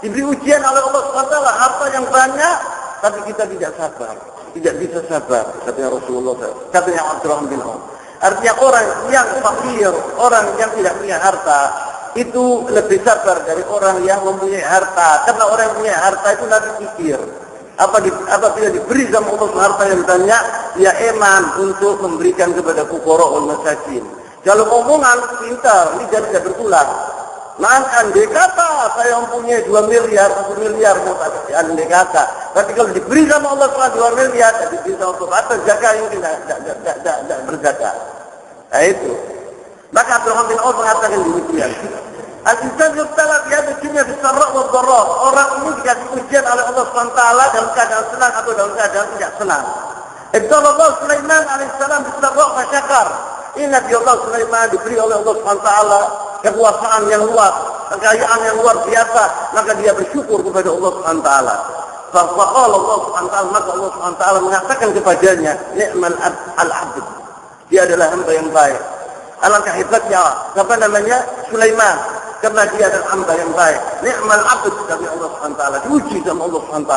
diberi ujian oleh Allah SWT, harta yang banyak, tapi kita tidak sabar. tidak bisa sabar, katanya Rasulullah SAW. Katanya Abdurrahman bin Auf. Artinya orang yang fakir, orang yang tidak punya harta, itu lebih sabar dari orang yang mempunyai harta. Karena orang yang punya harta itu nanti pikir, apabila diberi sama Allah harta yang banyak, dia eman untuk memberikan kepada fuqara wal masakin. Kalau omongan pintar, ini jadi berulang. Andai kata saya mempunyai 2 miliar, 1 miliar, mau tak kasih andai kata. Tapi kalau diberi sama Allah 2 miliar, jadi bisa untuk atas zakat yang tidak berzakat. Nah itu. Maka Abdurrahman bin Auf mengatakan demikian. Al-insan yubtala fi hadhihi dunya bis-sarra' wad-dharra. Orang ini dikasih ujian oleh Allah SWT dalam keadaan senang atau dalam keadaan tidak senang. Ibtalallahu Sulaiman alaihissalam bis-sarra' fa syakar. Nabi Allah Sulaiman diberi oleh Allah SWT kekuasaan yang luas, kekayaan yang luar biasa, maka dia bersyukur kepada Allah SWT. Faqala Allah SWT, maka Allah SWT mengatakan kepadanya, ni'mal al-abd. Dia adalah hamba yang baik. Alangkah hebatnya, siapa namanya? Sulaiman. Karena dia adalah hamba yang baik. Ni'mal abd dari Allah SWT. Diuji sama Allah SWT.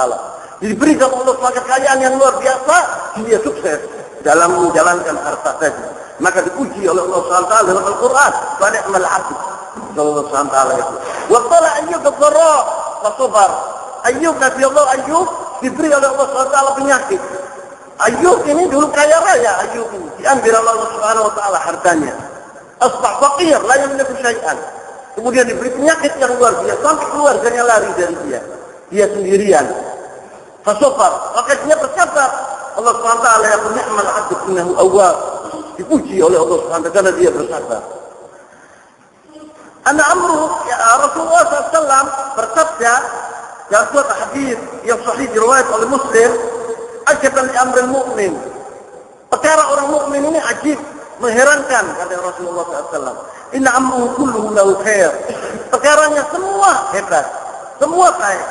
Diberi sama Allah SWT kekayaan yang luar biasa, dia sukses dalam menjalankan harta tadi. Maka diuji oleh Allah SWT dalam Al-Quran. Wa ni'mal abd. Allah SWT itu. Wa tala Ayyub ad-dharra wa sabar. Ayyub, Nabi Allah Ayyub diberi oleh Allah SWT penyakit. Ayyub ini dulu kaya raya. Ayyub ini diambil oleh Allah Subhanahu wa taala hartanya. Asbah faqir, la yamliku syai'an. Kemudian diberi penyakit yang luar biasa sampai keluarganya lari dari dia. Dia sendirian. Fasabar, maka dia bersabar. Allah SWT yang ni'mal abd innahu awwab. Dipuji oleh Allah SWT karena dia bersabar. Ana amru ya Rasulullah SAW bersabda dalam suatu hadis yang sahih diriwayat oleh Muslim, ajaban li amril mu'min. Perkara orang mukmin ini ajib, mengherankan kata Rasulullah SAW. Inna amruhu kulluhu lahu khair. Perkaranya semua hebat, semua baik.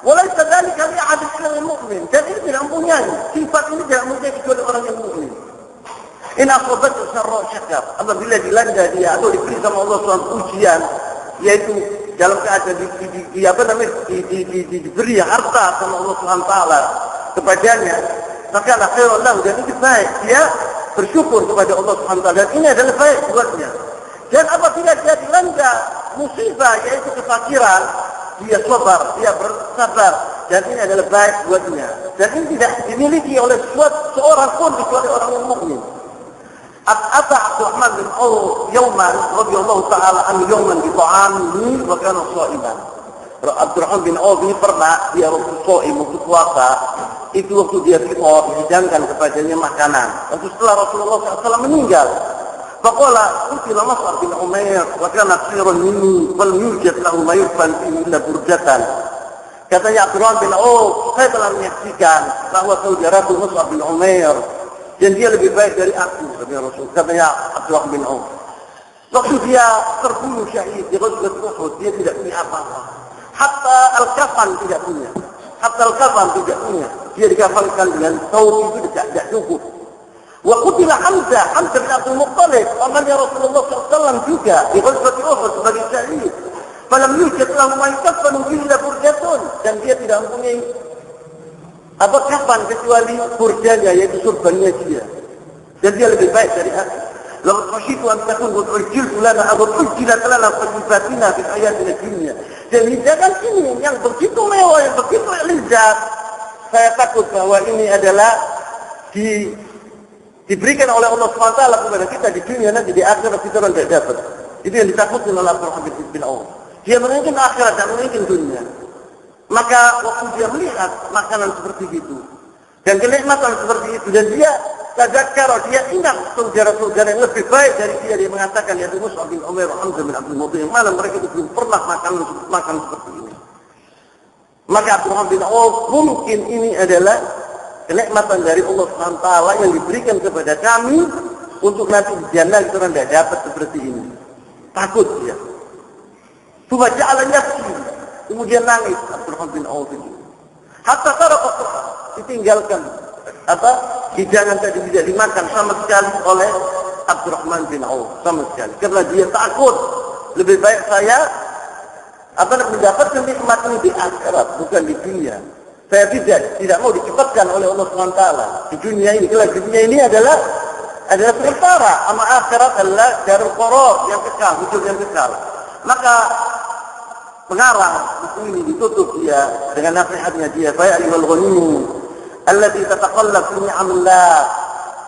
Walaysa dzalika li ahadin illa al-mu'min. Dan ini tidak mempunyai sifat ini tidak mempunyai kecuali orang yang mukmin. In asabatu syarra syakar. Apabila dilanda dia atau diberi sama Allah SWT ujian, yaitu dalam keadaan diberi harta sama Allah SWT kepadanya, maka akhirul lahu, dan itu baik. Dia bersyukur kepada Allah SWT dan ini adalah baik buatnya. Dan apabila dia dilanda musibah yaitu kefakiran, dia sabar, dia bersabar, dan ini adalah baik buatnya. Dan ini tidak dimiliki oleh seorang pun kecuali orang yang mukmin. Ata Abdurrahman bin Auf yauman radhiyallahu taala an yauman bi ta'amihi wa kana sha'iman. Abdurrahman bin Auf ini pernah dia waktu shaim, waktu puasa, itu waktu dia dihidangkan kepadanya makanan. Lalu setelah Rasulullah SAW meninggal, faqala qutila Mus'ab bin Umair wa kana khairan minni wal yujad lahu ma yufan illa burjatan. Katanya Abdurrahman bin Auf, saya telah menyaksikan bahwa saudaraku Mus'ab bin Umair dan dia lebih baik dari aku, katanya Abdurrahman bin Auf. Waktu dia terbunuh syahid di Ghazwat Uhud, dia tidak punya apa-apa. Hatta al-kafan tidak punya. Hatta al-kafan tidak punya. Dia dikafankan dengan kaum itu tidak cukup. Wa qutila Hamzah bin Abdul Muttalib, pamannya Rasulullah SAW juga di Ghazwat Uhud sebagai syahid. Falam yujad lahu ma yakfanu bihi illa burjatun, dan dia tidak mempunyai apa kapan kecuali burjanya yaitu surbannya dia. Dan dia lebih baik dari aku. Lalu khasyitu an takun ujil lana atau ujilat lana fajibatina fi ayatina dunya. Dan hidangan ini yang begitu mewah, yang begitu lezat, saya takut bahwa ini adalah diberikan oleh Allah SWT kepada kita di dunia, nanti di akhirat kita orang tidak dapat. Itu yang ditakutkan oleh Abdurrahman bin Auf. Dia menginginkan akhirat dan menginginkan dunia. Maka waktu dia melihat makanan seperti itu dan kenikmatan seperti itu, dan dia tadzakar, dia ingat saudara-saudara yang lebih baik dari dia mengatakan, yaitu Mus'ab bin Umair, Hamzah bin Abdul Muttalib, yang mana mereka itu belum pernah makan seperti ini. Maka Abdurrahman bin Auf, mungkin ini adalah kenikmatan dari Allah SWT yang diberikan kepada kami untuk nanti di jannah kita tidak dapat seperti ini. Takut dia. Cuma ja'ala nafsi. Kemudian nangis Abdurrahman bin Auf itu. Hatta taraka ditinggalkan hidangan tadi tidak dimakan sama sekali oleh Abdurrahman bin Auf sama sekali. Karena dia takut lebih baik saya mendapatkan nikmat ini di akhirat bukan di dunia. Saya tidak mau dicepatkan oleh Allah SWT di dunia ini. Kelak di dunia ini adalah sementara. Ama akhirat adalah darul qarar, yang kekal, hidup yang kekal. Maka pengarang buku ini ditutup dia dengan nasihatnya dia, ya ayyuhal ghanimu alladhi tataqallab fi ni'amillah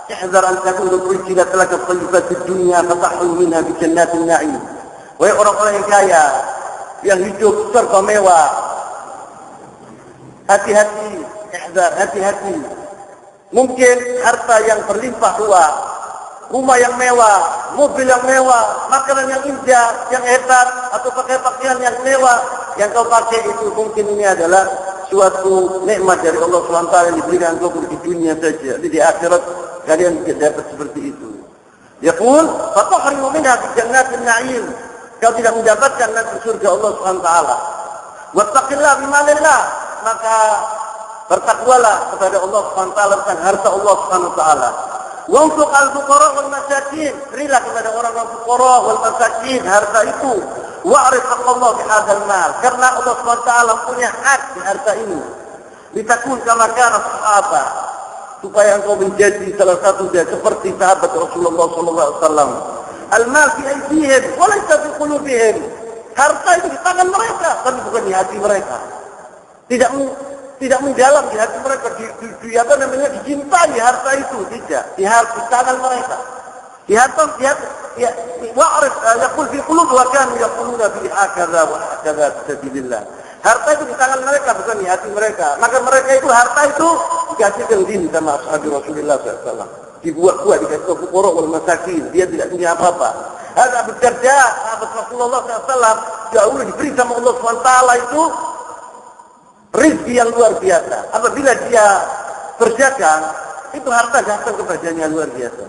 ihdhar an takuna rijlat laka thayyibat fid dunya fatahul minha bi jannatin na'im. Wahai orang-orang yang kaya yang hidup serba mewah, hati-hati, ihdhar, hati-hati. Mungkin harta yang berlimpah ruah, rumah yang mewah, mobil yang mewah, makanan yang indah, yang hebat, atau pakai pakaian yang mewah, yang kau pakai itu mungkin ini adalah suatu nikmat dari Allah SWT yang diberikan kau di dunia saja. Jadi di akhirat kalian tidak dapat seperti itu. Yaqul, fatahrimu minha fi jannatin na'im. Kau tidak mendapatkan nanti surga Allah SWT. Wattaqillah bimalillah. Maka bertakwalah kepada Allah SWT tentang harta Allah SWT. Untuk al-fuqara wal masakin, berilah kepada orang-orang fuqara wal masakin harta itu. Wa'rif haqqallah bi hadzal mal, karena Allah SWT punya hak di harta ini. Litakun kama kana sahabat, supaya engkau menjadi salah satu dari seperti sahabat Rasulullah SAW. Al-mal fi aydihim wa laysa fi qulubihim. Harta itu di tangan mereka, tapi bukan di hati mereka. Tidak mendalam di hati mereka, dicintai harta itu, tidak. Di tangan mereka. Wa'rif yaqul fi qulub wa kanu yaquluna bi hakadha wa hakadha sabilillah. Harta itu di tangan mereka, bukan di hati mereka. Maka mereka itu harta itu dikasihkan din sama ashabi Rasulullah SAW. Dibuat-buat, dikasih ke fuqara wal masakin. Dia tidak punya apa-apa. Ada Abu Darda, sahabat Rasulullah SAW, dahulu diberi sama Allah SWT itu rizki yang luar biasa. Apabila dia berdagang, itu harta datang kepadanya luar biasa.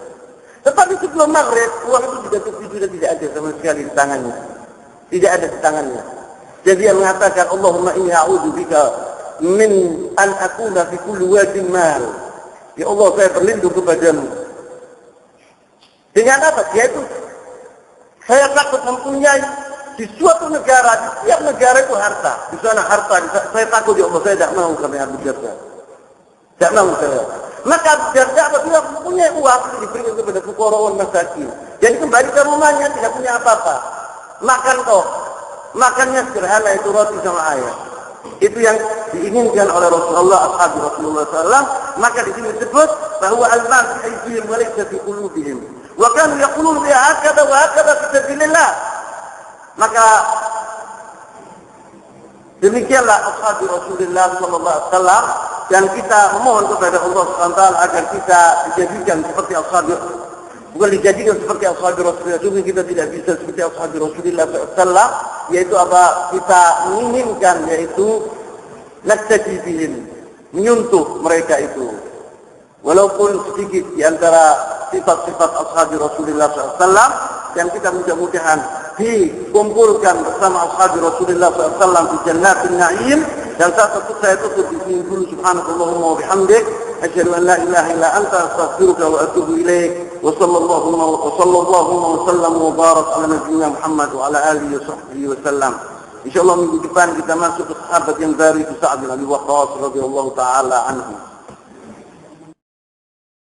Tetapi sebelum maghrib, uang itu sudah tidak ada sama sekali di tangannya. Tidak ada di tangannya. Jadi dia mengatakan, Allahumma inni a'udzu bika min an akuna fi kulli wadin mal. Ya Allah, saya berlindung kepadamu. Dengan apa? Yaitu saya takut mempunyai di suatu negara, di setiap negara itu harta. Di sana harta, saya takut ya Allah, saya tidak mau kami Abu Darda. Tidak mau saya. Maka Abu Darda apabila mempunyai uang, itu diberikan kepada fuqara wal masakin. Jadi kembali ke rumahnya, tidak punya apa-apa. Makan kok. Makannya sederhana, itu roti sama air. Itu yang diinginkan oleh Rasulullah, ashabi Rasulullah SAW. Maka di sini disebut bahwa al-mal fi aydihim wa laysa fi qulubihim. Wa kanu yaqulun bi hakadha wa hakadha fi sabilillah. Maka demikianlah ashabi Rasulullah SAW, dan kita memohon kepada Allah SWT agar kita dijadikan seperti ashabi, bukan dijadikan seperti ashabi Rasulullah, juga kita tidak bisa seperti ashabi Rasulullah SAW, yaitu apa? Kita menginginkan, yaitu naktaji bihim, menyentuh mereka itu, walaupun sedikit di antara sifat-sifat ashabi Rasulullah SAW, yang kita mudah-mudahan dikumpulkan bersama ashabi Rasulullah SAW di jannatin na'im. Dan saya tutup di sini dulu. Subhanakallahumma wa bihamdik, asyhadu an la ilaha illa anta, astaghfiruka wa atubu ilaik. Wa sallallahu wa sallam wa barak ala nabiyyina Muhammad wa ala alihi wa sahbihi wa sallam. Insyaallah minggu depan kita masuk ke sahabat yang baru, itu Sa'ad bin Abi Waqqas radhiyallahu taala anhu.